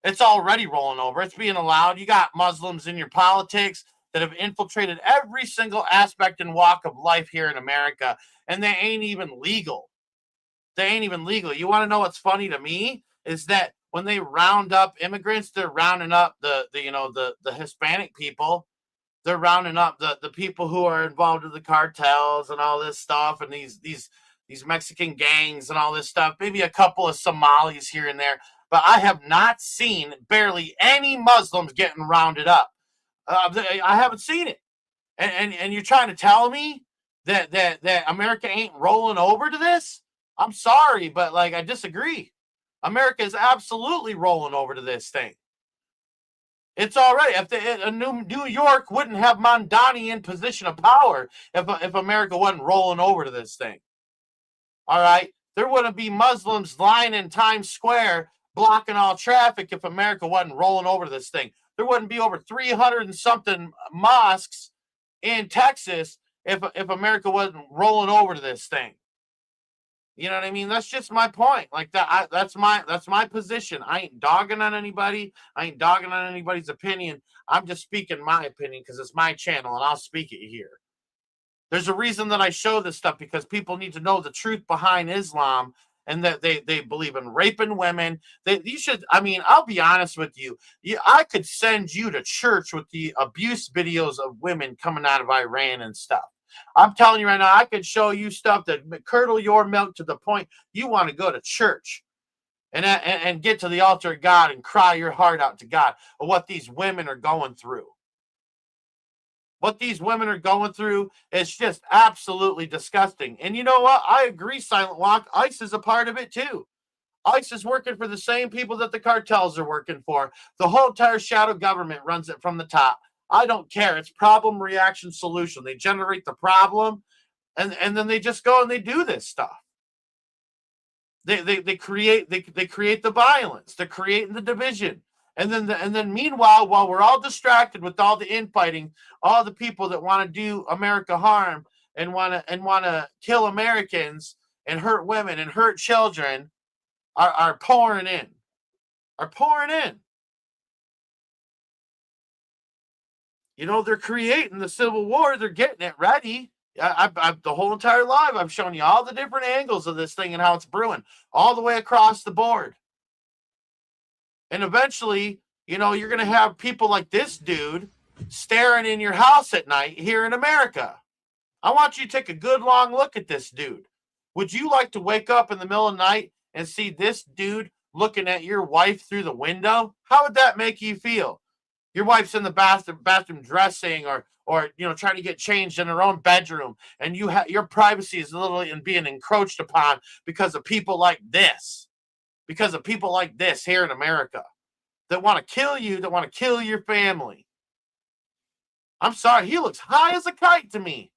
It's already rolling over. It's being allowed. You got Muslims in your politics that have infiltrated every single aspect and walk of life here in America, and they ain't even legal. They ain't even legal. You want to know what's funny to me is that when they round up immigrants, they're rounding up the Hispanic people. They're rounding up the people who are involved in the cartels and all this stuff, and these Mexican gangs and all this stuff. Maybe a couple of Somalis here and there, but I have not seen barely any Muslims getting rounded up. I haven't seen it, and you're trying to tell me that America ain't rolling over to this? I'm sorry, but I disagree. America is absolutely rolling over to this thing. It's already, if New York wouldn't have Mamdani in position of power if America wasn't rolling over to this thing. All right, there wouldn't be Muslims lying in Times Square blocking all traffic if America wasn't rolling over to this thing. There wouldn't be over 300 and something mosques in Texas if America wasn't rolling over to this thing. You know what I mean? That's just my point. That's my position. I ain't dogging on anybody. I ain't dogging on anybody's opinion. I'm just speaking my opinion because it's my channel and I'll speak it here. There's a reason that I show this stuff, because people need to know the truth behind Islam, and that they believe in raping women. I'll be honest with you. I could send you to church with the abuse videos of women coming out of Iran and stuff. I'm telling you right now, I could show you stuff that curdle your milk to the point you want to go to church and get to the altar of God and cry your heart out to God of what these women are going through. What these women are going through is just absolutely disgusting. And you know what? I agree, Silent Walk. ICE is a part of it too. ICE is working for the same people that the cartels are working for. The whole entire shadow government runs it from the top. I don't care. It's problem, reaction, solution. They generate the problem, and then they just go and they do this stuff. They create the violence. They're creating the division. And then meanwhile, while we're all distracted with all the infighting, all the people that want to do America harm and want to kill Americans and hurt women and hurt children are pouring in. They're creating the Civil War. They're getting it ready. The whole entire live, I've shown you all the different angles of this thing and how it's brewing all the way across the board. And eventually, you're going to have people like this dude staring in your house at night here in America. I want you to take a good long look at this dude. Would you like to wake up in the middle of the night and see this dude looking at your wife through the window? How would that make you feel? Your wife's in the bathroom dressing or trying to get changed in her own bedroom, and your privacy is literally being encroached upon because of people like this. Because of people like this here in America that want to kill you, that want to kill your family. I'm sorry, he looks high as a kite to me.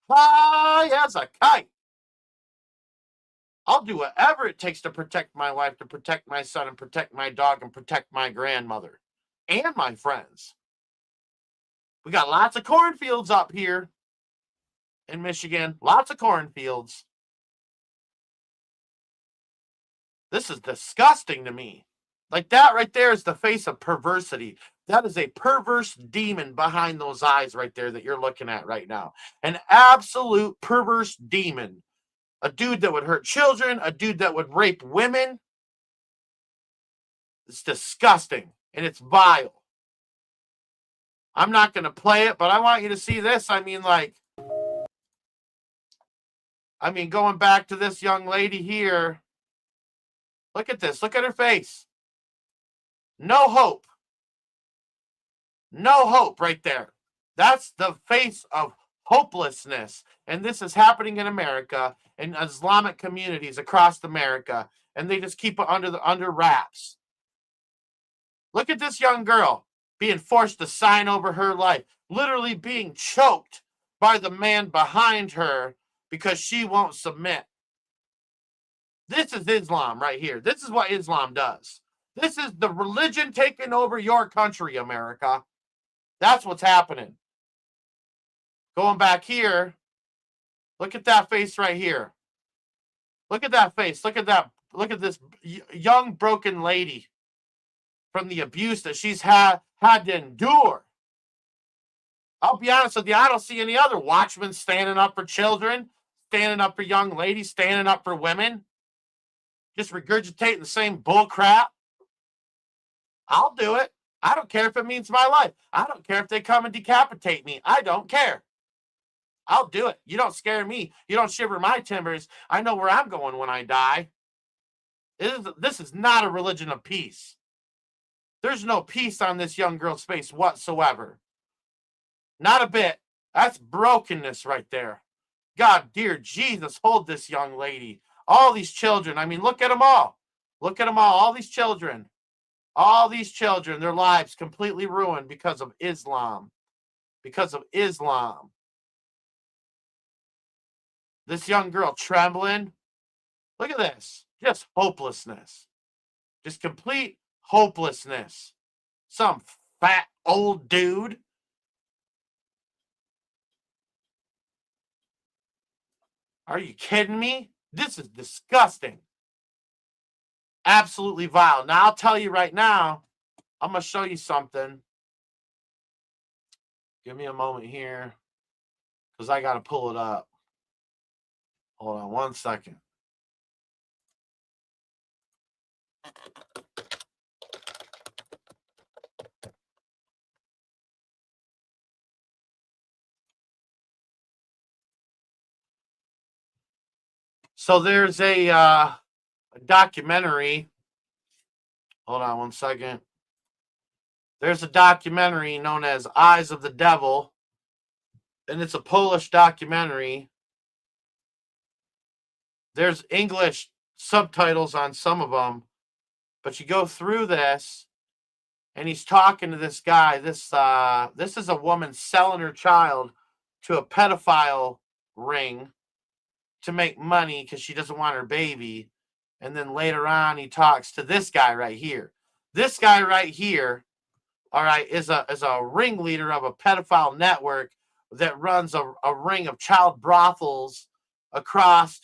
High as a kite. I'll do whatever it takes to protect my wife, to protect my son, and protect my dog, and protect my grandmother and my friends. We got lots of cornfields up here in Michigan. Lots of cornfields. This is disgusting to me. Like, that right there is the face of perversity. That is a perverse demon behind those eyes right there that you're looking at right now. An absolute perverse demon. A dude that would hurt children. A dude that would rape women. It's disgusting. And it's vile. I'm not going to play it, but I want you to see this. Going back to this young lady here. Look at this. Look at her face. No hope. No hope right there. That's the face of hopelessness. And this is happening in America, in Islamic communities across America. And they just keep it under wraps. Look at this young girl. being forced to sign over her life, literally being choked by the man behind her because she won't submit. This is Islam right here. This is what Islam does. This is the religion taking over your country, America. That's what's happening. Going back here, look at that face right here. Look at that face. Look at that. Look at this young broken lady from the abuse that she's had to endure. I'll be honest with you, I don't see any other watchmen standing up for children, standing up for young ladies, standing up for women, just regurgitating the same bull crap. I'll do it. I don't care if it means my life. I don't care if they come and decapitate me. I don't care. I'll do it. You don't scare me. You don't shiver my timbers. I know where I'm going when I die. This is not a religion of peace. There's no peace on this young girl's face whatsoever. Not a bit. That's brokenness right there. God, dear Jesus, hold this young lady. All these children. I mean, look at them all. Look at them all. All these children. All these children, their lives completely ruined because of Islam. Because of Islam. This young girl trembling. Look at this. Just hopelessness. Just complete hopelessness. Some fat old dude. Are you kidding me? This is disgusting. Absolutely vile. Now, I'll tell you right now, I'm going to show you something. Give me a moment here because I got to pull it up. Hold on 1 second. So there's a documentary. Hold on 1 second. There's a documentary known as Eyes of the Devil, and it's a Polish documentary. There's English subtitles on some of them, but you go through this, and he's talking to this guy. This is a woman selling her child to a pedophile ring to make money because she doesn't want her baby. And then later on, he talks to this guy right here. This guy right here, all right, is a ringleader of a pedophile network that runs a ring of child brothels across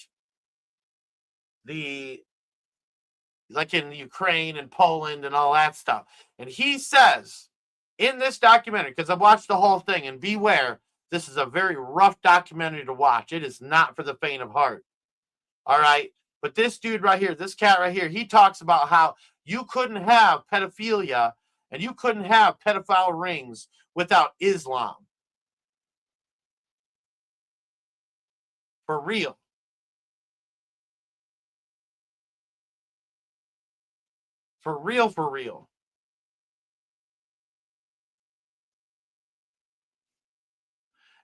like in Ukraine and Poland and all that stuff. And he says in this documentary, because I've watched the whole thing, and beware, this is a very rough documentary to watch. It is not for the faint of heart. All right. But this dude right here, this cat right here, he talks about how you couldn't have pedophilia and you couldn't have pedophile rings without Islam. For real. For real, for real.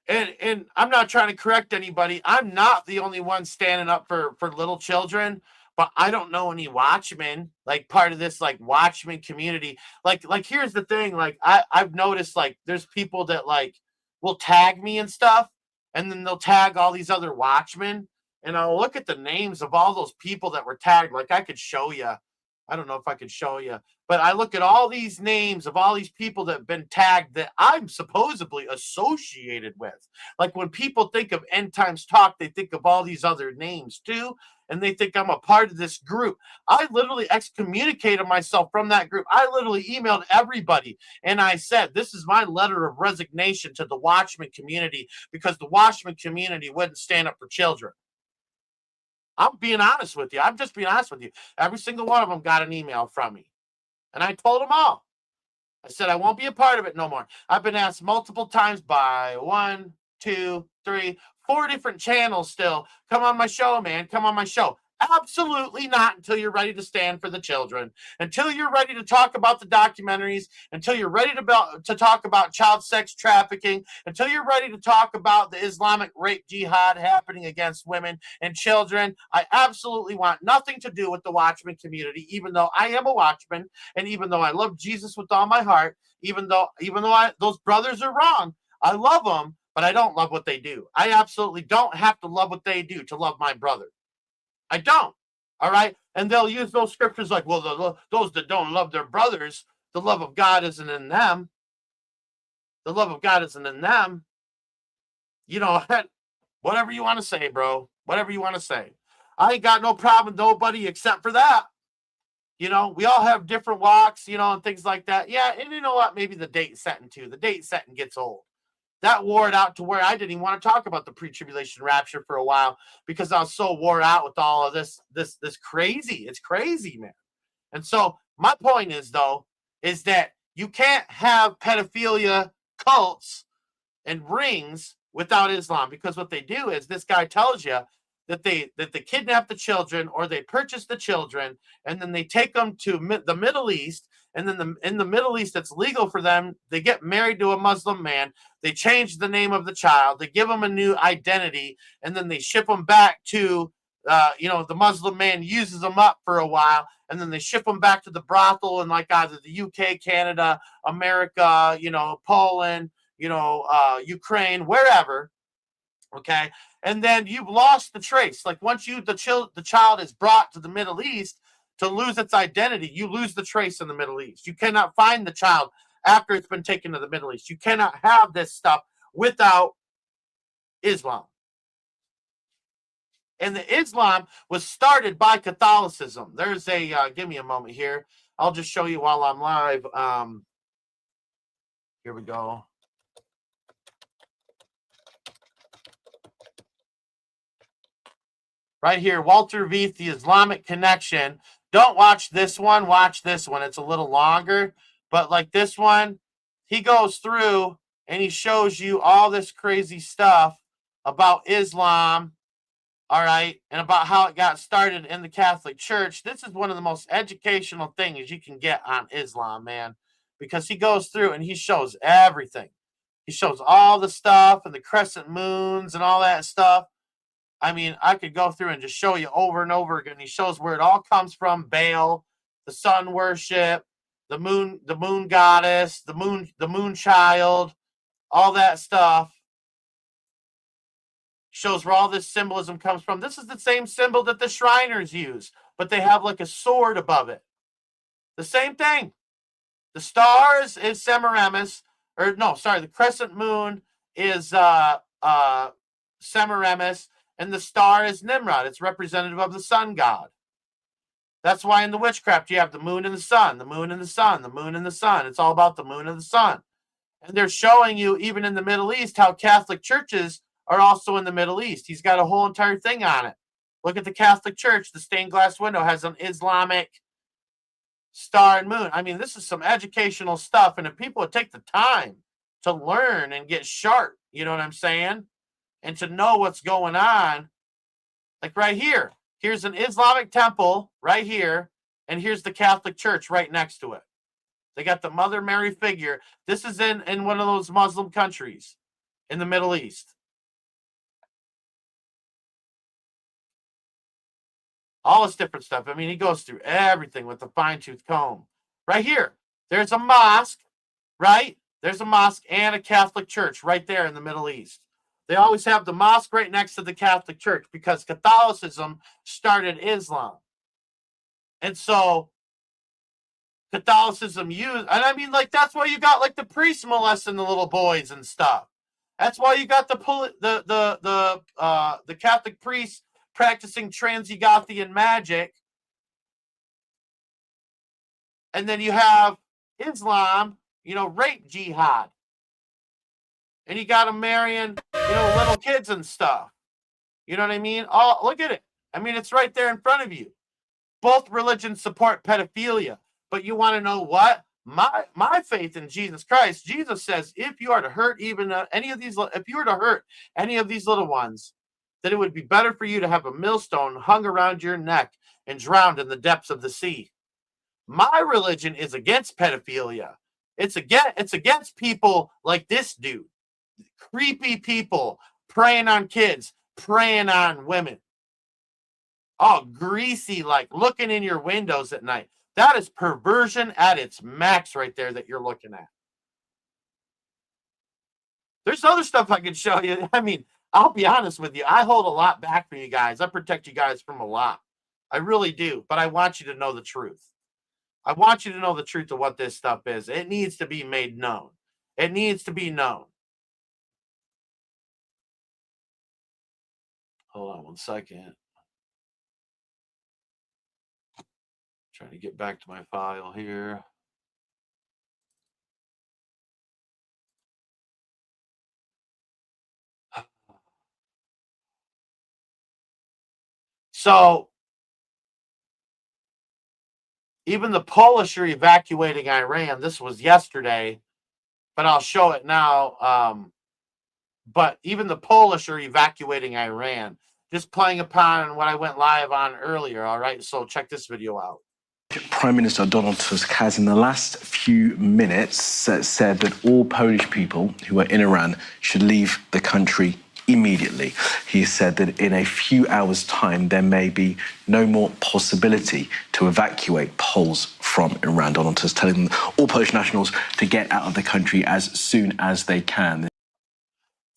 And I'm not trying to correct anybody. I'm not the only one standing up for little children, but I don't know any watchmen, like part of this like watchman community. Like here's the thing, like I've noticed like there's people that like will tag me and stuff, and then they'll tag all these other watchmen, and I'll look at the names of all those people that were tagged. Like I could show you. I don't know if I could show you, but I look at all these names of all these people that have been tagged that I'm supposedly associated with. Like when people think of End Times Talk, they think of all these other names too, and they think I'm a part of this group. I literally excommunicated myself from that group. I literally emailed everybody, and I said, this is my letter of resignation to the Watchman community because the Watchman community wouldn't stand up for children. I'm being honest with you. I'm just being honest with you. Every single one of them got an email from me. And I told them all. I said, I won't be a part of it no more. I've been asked multiple times by 1, 2, 3, 4 different channels still. Come on my show, man. Come on my show. Absolutely not until you're ready to stand for the children, until you're ready to talk about the documentaries, until you're ready to talk about child sex trafficking, until you're ready to talk about the Islamic rape jihad happening against women and children. I absolutely want nothing to do with the Watchman community, even though I am a Watchman, and even though I love Jesus with all my heart, even though those brothers are wrong, I love them, but I don't love what they do. I absolutely don't have to love what they do to love my brother. I don't. All right. And they'll use those scriptures like, well, those that don't love their brothers, the love of God isn't in them. The love of God isn't in them. You know, whatever you want to say, bro. Whatever you want to say. I ain't got no problem with nobody except for that. You know, we all have different walks, you know, and things like that. Yeah. And you know what? Maybe the date setting too. The date setting gets old. That wore it out to where I didn't even want to talk about the pre-tribulation rapture for a while because I was so wore out with all of this crazy. It's crazy, man. And so my point is, though, is that you can't have pedophilia cults and rings without Islam, because what they do is this guy tells you that they kidnap the children or they purchase the children and then they take them to the Middle East. And then in the Middle East, it's legal for them. They get married to a Muslim man. They change the name of the child. They give them a new identity. And then they ship them back to, the Muslim man uses them up for a while. And then they ship them back to the brothel in like either the UK, Canada, America, Poland, Ukraine, wherever. Okay. And then you've lost the trace. Like once the child is brought to the Middle East, to lose its identity, you lose the trace in the Middle East. You cannot find the child after it's been taken to the Middle East. You cannot have this stuff without Islam. And the Islam was started by Catholicism. There's give me a moment here. I'll just show you while I'm live. Here we go. Right here, Walter Veith, The Islamic Connection. Don't watch this one. Watch this one. It's a little longer. But like this one, he goes through and he shows you all this crazy stuff about Islam, all right, and about how it got started in the Catholic Church. This is one of the most educational things you can get on Islam, man, because he goes through and he shows everything. He shows all the stuff and the crescent moons and all that stuff. I mean, I could go through and just show you over and over again. He shows where it all comes from: Baal, the sun worship, the moon goddess, the moon child, all that stuff. Shows where all this symbolism comes from. This is the same symbol that the Shriners use, but they have like a sword above it. The same thing. The stars is Semiramis, the crescent moon is Semiramis. And the star is Nimrod. It's representative of the sun god. That's why in the witchcraft you have the moon and the sun, the moon and the sun, the moon and the sun. It's all about the moon and the sun. And they're showing you, even in the Middle East, how Catholic churches are also in the Middle East. He's got a whole entire thing on it. Look at the Catholic Church. The stained glass window has an Islamic star and moon. I mean, this is some educational stuff. And if people would take the time to learn and get sharp, you know what I'm saying? And to know what's going on, like right here. Here's an Islamic temple right here, and here's the Catholic Church right next to it. They got the Mother Mary figure. This is in one of those Muslim countries in the Middle East. All this different stuff. I mean, he goes through everything with a fine-tooth comb. Right here, there's a mosque, right? There's a mosque and a Catholic church right there in the Middle East. They always have the mosque right next to the Catholic Church because Catholicism started Islam. And so Catholicism used, and I mean, like, that's why you got like the priests molesting the little boys and stuff. That's why you got the Catholic priests practicing Transugothian magic. And then you have Islam, rape jihad. And you got them marrying, little kids and stuff. You know what I mean? Oh, look at it. I mean, it's right there in front of you. Both religions support pedophilia. But you want to know what? My faith in Jesus Christ, Jesus says, if you are to hurt any of these little ones, that it would be better for you to have a millstone hung around your neck and drowned in the depths of the sea. My religion is against pedophilia. It's against people like this dude. Creepy people preying on kids, preying on women. All greasy, like looking in your windows at night. That is perversion at its max right there that you're looking at. There's other stuff I can show you. I mean, I'll be honest with you. I hold a lot back from you guys. I protect you guys from a lot. I really do. But I want you to know the truth. I want you to know the truth of what this stuff is. It needs to be made known. It needs to be known. Hold on 1 second. Trying to get back to my file here. So, even the Polish are evacuating Iran. This was yesterday, but I'll show it now. But even the Polish are evacuating Iran. Just playing upon what I went live on earlier, all right? So check this video out. Prime Minister Donald Tusk has in the last few minutes said that all Polish people who are in Iran should leave the country immediately. He said that in a few hours' time, there may be no more possibility to evacuate Poles from Iran. Donald Tusk telling all Polish nationals to get out of the country as soon as they can.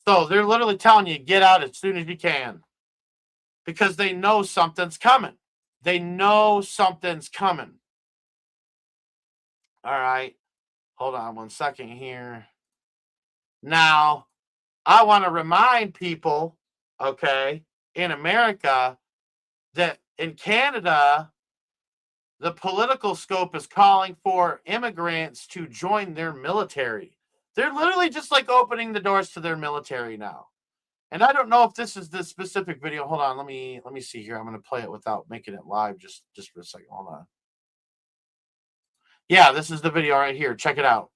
So they're literally telling you, get out as soon as you can. Because they know something's coming. They know something's coming. All right. Hold on 1 second here. Now, I want to remind people, okay, in America, that in Canada, the political scope is calling for immigrants to join their military. They're literally just like opening the doors to their military now. And I don't know if this is the specific video. Hold on, let me see here. I'm going to play it without making it live just for a second. Hold on. Yeah, this is the video right here. Check it out.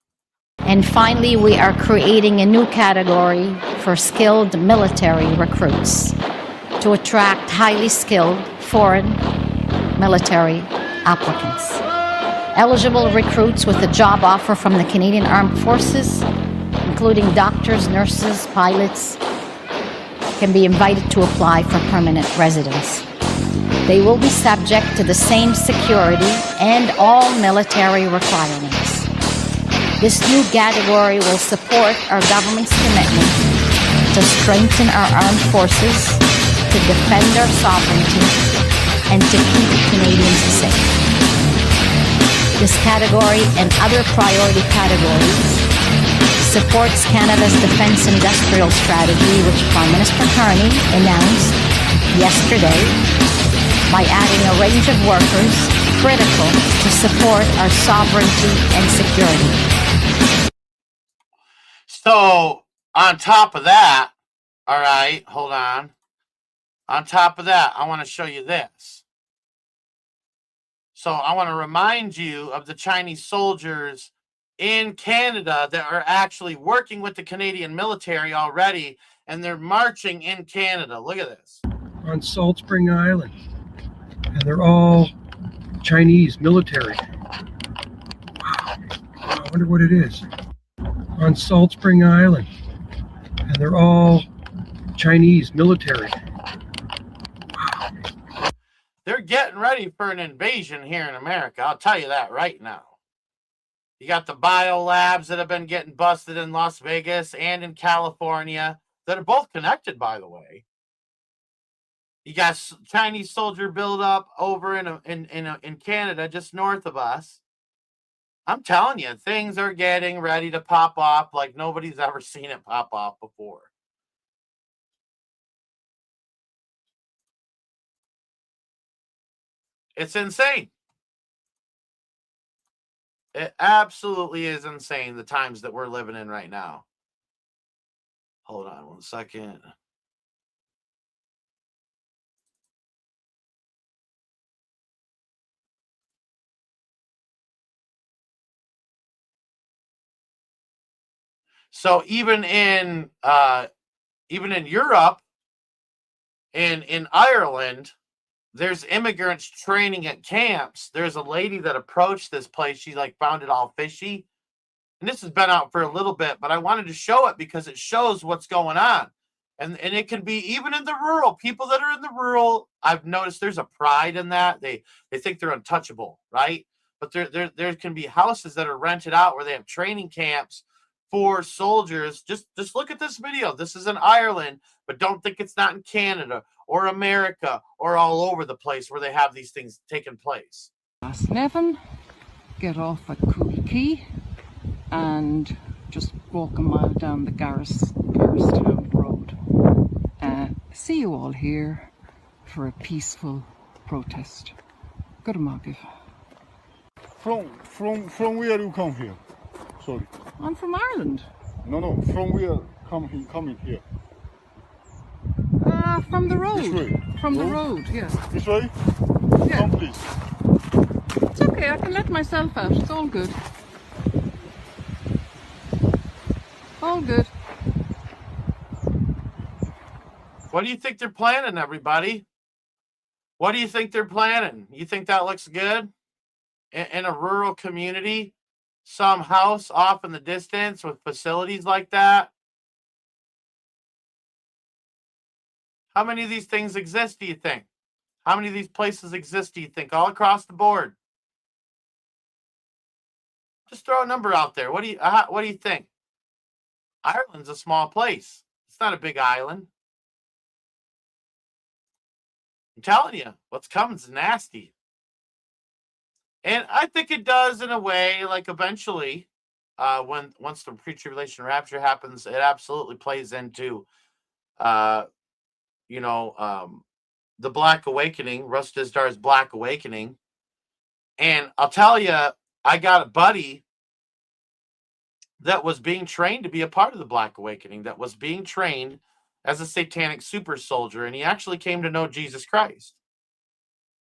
And finally, we are creating a new category for skilled military recruits to attract highly skilled foreign military applicants. Eligible recruits with a job offer from the Canadian Armed Forces, including doctors, nurses, pilots, can be invited to apply for permanent residence. They will be subject to the same security and all military requirements. This new category will support our government's commitment to strengthen our armed forces, to defend our sovereignty, and to keep Canadians safe. This category and other priority categories supports Canada's defense industrial strategy, which Prime Minister Carney announced yesterday by adding a range of workers critical to support our sovereignty and security. So, on top of that, all right, hold on. On top of that, I want to show you this. So, I want to remind you of the Chinese soldiers in Canada that are actually working with the Canadian military already, and they're marching in Canada. Look at this. On Salt Spring Island, and they're all Chinese military. Wow, I wonder what it is. On Salt Spring Island, and they're all Chinese military. Wow. They're getting ready for an invasion here in America. I'll tell you that right now. You got the biolabs that have been getting busted in Las Vegas and in California that are both connected, by the way. You got Chinese soldier buildup over in Canada, just north of us. I'm telling you, things are getting ready to pop off like nobody's ever seen it pop off before. It's insane. It absolutely is insane, the times that we're living in right now. Hold on 1 second. So even in Europe, in Ireland, there's immigrants training at camps. There's a lady that approached this place. She like found it all fishy. And this has been out for a little bit, but I wanted to show it because it shows what's going on. And it can be even in the rural, people that are in the rural, I've noticed there's a pride in that. They think they're untouchable, right? But there can be houses that are rented out where they have training camps for soldiers. Just look at this video. This is in Ireland, but don't think it's not in Canada or America or all over the place where they have these things taking place. Nevin, get off at Cooley Key and just walk a mile down the Garristown Road. See you all here for a peaceful protest. Good morning. From where you come here? Sorry. I'm from Ireland. No. From where coming here? From the road. This way. From the road, yeah. This way? Yeah. Come, please. It's okay, I can let myself out. It's all good. All good. What do you think they're planning, everybody? What do you think they're planning? You think that looks good? In a rural community, some house off in the distance with facilities like that? How many of these things exist, do you think? How many of these places exist, do you think, all across the board? Just throw a number out there. What do you think? Ireland's a small place. It's not a big island. I'm telling you, what's coming is nasty. And I think it does in a way, like eventually, once the pre-tribulation rapture happens, it absolutely plays into, the Black Awakening, Russ Dizdar Black Awakening. And I'll tell you, I got a buddy that was being trained to be a part of the Black Awakening, that was being trained as a satanic super soldier, and he actually came to know Jesus Christ.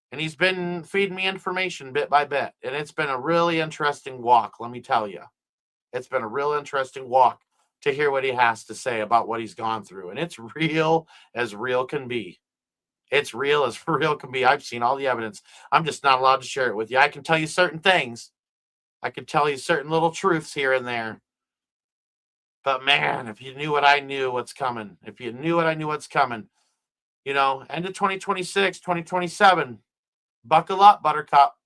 And he's been feeding me information bit by bit, and it's been a really interesting walk, let me tell you. It's been a real interesting walk to hear what he has to say about what he's gone through, and it's real as real can be. It's real as real can be. I've seen all the evidence. I'm just not allowed to share it with you. I can tell you certain things. I can tell you certain little truths here and there. But man, if you knew what I knew, what's coming. If you knew what I knew, what's coming. End of 2026, 2027. Buckle up, Buttercup.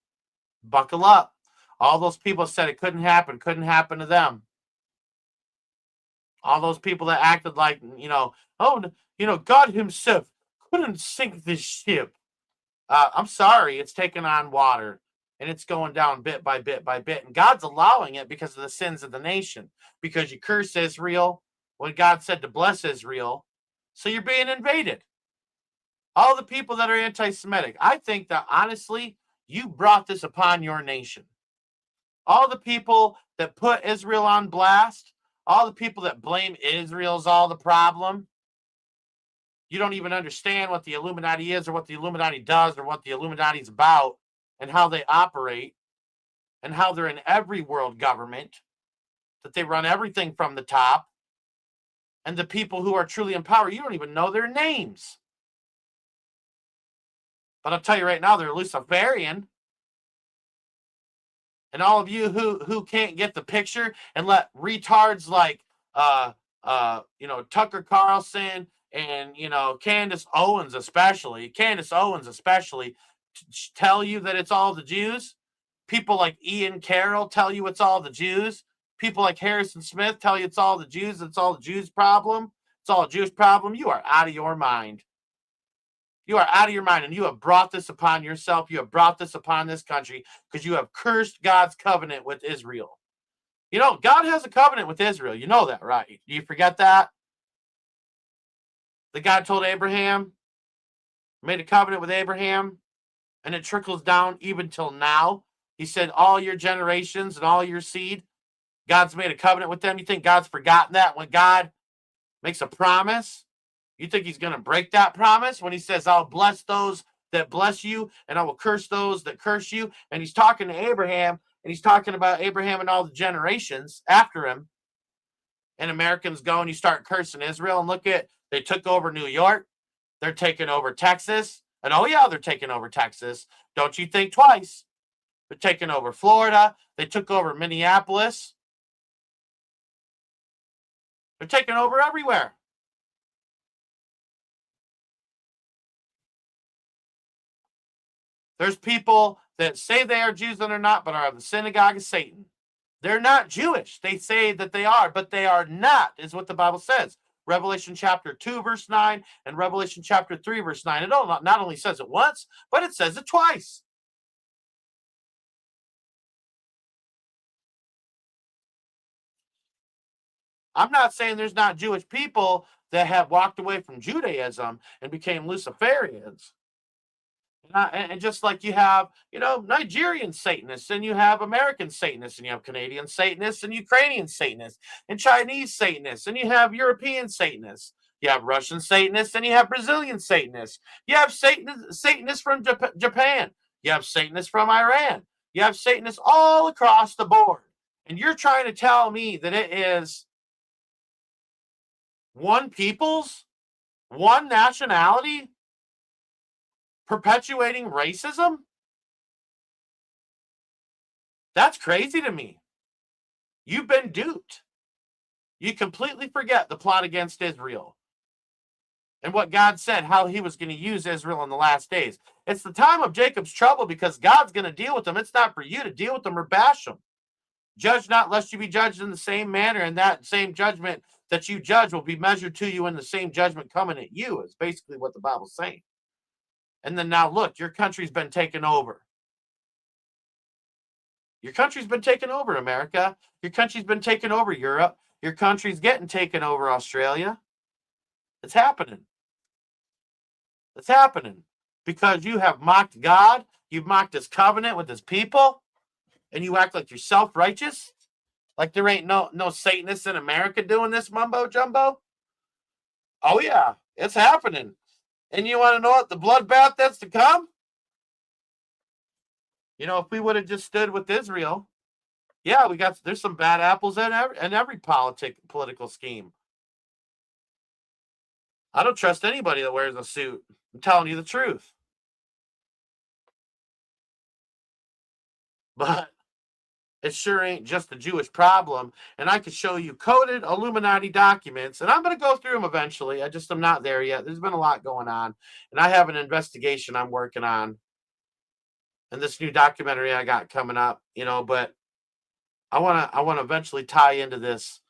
Buckle up. All those people said it couldn't happen to them. All those people that acted like, God himself couldn't sink this ship. I'm sorry, it's taking on water. And it's going down bit by bit by bit. And God's allowing it because of the sins of the nation. Because you curse Israel when God said to bless Israel. So you're being invaded. All the people that are anti-Semitic. I think that, honestly, you brought this upon your nation. All the people that put Israel on blast. All the people that blame Israel's all the problem. You don't even understand what the Illuminati is or what the Illuminati does or what the Illuminati's about. And how they operate, and how they're in every world government, that they run everything from the top, and the people who are truly in power, you don't even know their names. But I'll tell you right now, they're Luciferian. And all of you who can't get the picture and let retards like Tucker Carlson and Candace Owens especially tell you that it's all the Jews. People like Ian Carroll tell you it's all the Jews. People like Harrison Smith tell you it's all the Jews. It's all the Jews' problem. It's all a Jewish problem. You are out of your mind. You are out of your mind, and you have brought this upon yourself. You have brought this upon this country because you have cursed God's covenant with Israel. God has a covenant with Israel. You know that, right? Do you forget that? The God told Abraham, made a covenant with Abraham. And it trickles down even till now. He said, all your generations and all your seed, God's made a covenant with them. You think God's forgotten that when God makes a promise? You think he's going to break that promise when he says, I'll bless those that bless you and I will curse those that curse you? And he's talking to Abraham, and he's talking about Abraham and all the generations after him. And Americans go and you start cursing Israel. And look at, they took over New York. They're taking over Texas. And oh, yeah, they're taking over Texas. Don't you think twice. They're taking over Florida. They took over Minneapolis. They're taking over everywhere. There's people that say they are Jews and are not, but are of the synagogue of Satan. They're not Jewish. They say that they are, but they are not, is what the Bible says. Revelation chapter 2, verse 9, and Revelation chapter 3, verse 9. It not only says it once, but it says it twice. I'm not saying there's not Jewish people that have walked away from Judaism and became Luciferians. And just like you have, Nigerian Satanists, and you have American Satanists, and you have Canadian Satanists, and Ukrainian Satanists, and Chinese Satanists, and you have European Satanists. You have Russian Satanists, and you have Brazilian Satanists. You have Satanists from Japan. You have Satanists from Iran. You have Satanists all across the board. And you're trying to tell me that it is one people's, one nationality, perpetuating racism? That's crazy to me. You've been duped. You completely forget the plot against Israel and what God said, how he was going to use Israel in the last days. It's the time of Jacob's trouble because God's going to deal with them. It's not for you to deal with them or bash them. Judge not, lest you be judged in the same manner, and that same judgment that you judge will be measured to you in the same judgment coming at you, is basically what the Bible's saying. And then now look, your country's been taken over. Your country's been taken over, America. Your country's been taken over, Europe. Your country's getting taken over, Australia. It's happening. It's happening because you have mocked God. You've mocked his covenant with his people. And you act like you're self-righteous. Like there ain't no Satanists in America doing this mumbo jumbo. Oh, yeah, it's happening. And you want to know what? The bloodbath that's to come? If we would have just stood with Israel, yeah, there's some bad apples in every political scheme. I don't trust anybody that wears a suit. I'm telling you the truth. But it sure ain't just a Jewish problem. And I could show you coded Illuminati documents, and I'm going to go through them eventually. I'm not there yet. There's been a lot going on, and I have an investigation I'm working on, and this new documentary I got coming up, but I want to eventually tie into this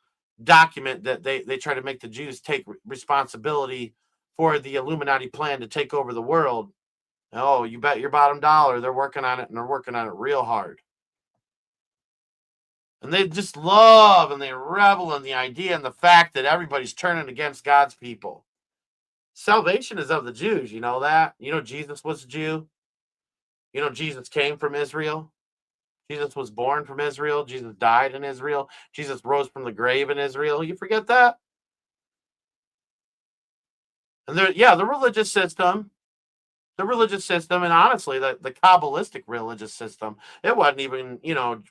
document that they try to make the Jews take responsibility for the Illuminati plan to take over the world. Oh, you bet your bottom dollar they're working on it, and they're working on it real hard. And they just love and they revel in the idea and the fact that everybody's turning against God's people. Salvation is of the Jews, you know that? Jesus was a Jew. Jesus came from Israel. Jesus was born from Israel. Jesus died in Israel. Jesus rose from the grave in Israel. You forget that? And the religious system. The religious system, and honestly, the Kabbalistic religious system, it wasn't even,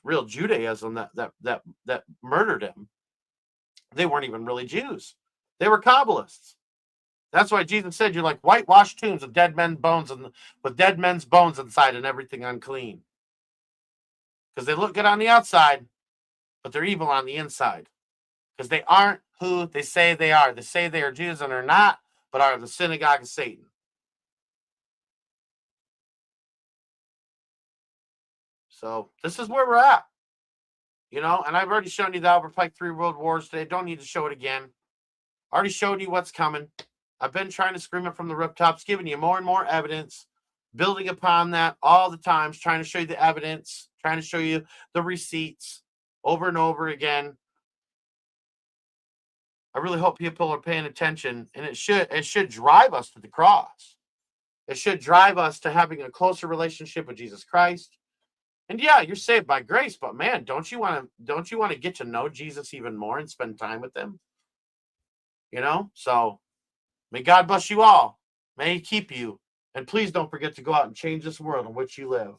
real Judaism that murdered him. They weren't even really Jews. They were Kabbalists. That's why Jesus said you're like whitewashed tombs with dead men's bones inside and everything unclean. Because they look good on the outside, but they're evil on the inside. Because they aren't who they say they are. They say they are Jews and are not, but are the synagogue of Satan. So this is where we're at, and I've already shown you the Albert Pike 3 World Wars today. Don't need to show it again. I already showed you what's coming. I've been trying to scream it from the rooftops, giving you more and more evidence, building upon that all the times, trying to show you the evidence, trying to show you the receipts over and over again. I really hope people are paying attention, and it should drive us to the cross. It should drive us to having a closer relationship with Jesus Christ. And yeah, you're saved by grace, but man, don't you want to get to know Jesus even more and spend time with him? So may God bless you all. May he keep you. And please don't forget to go out and change this world in which you live.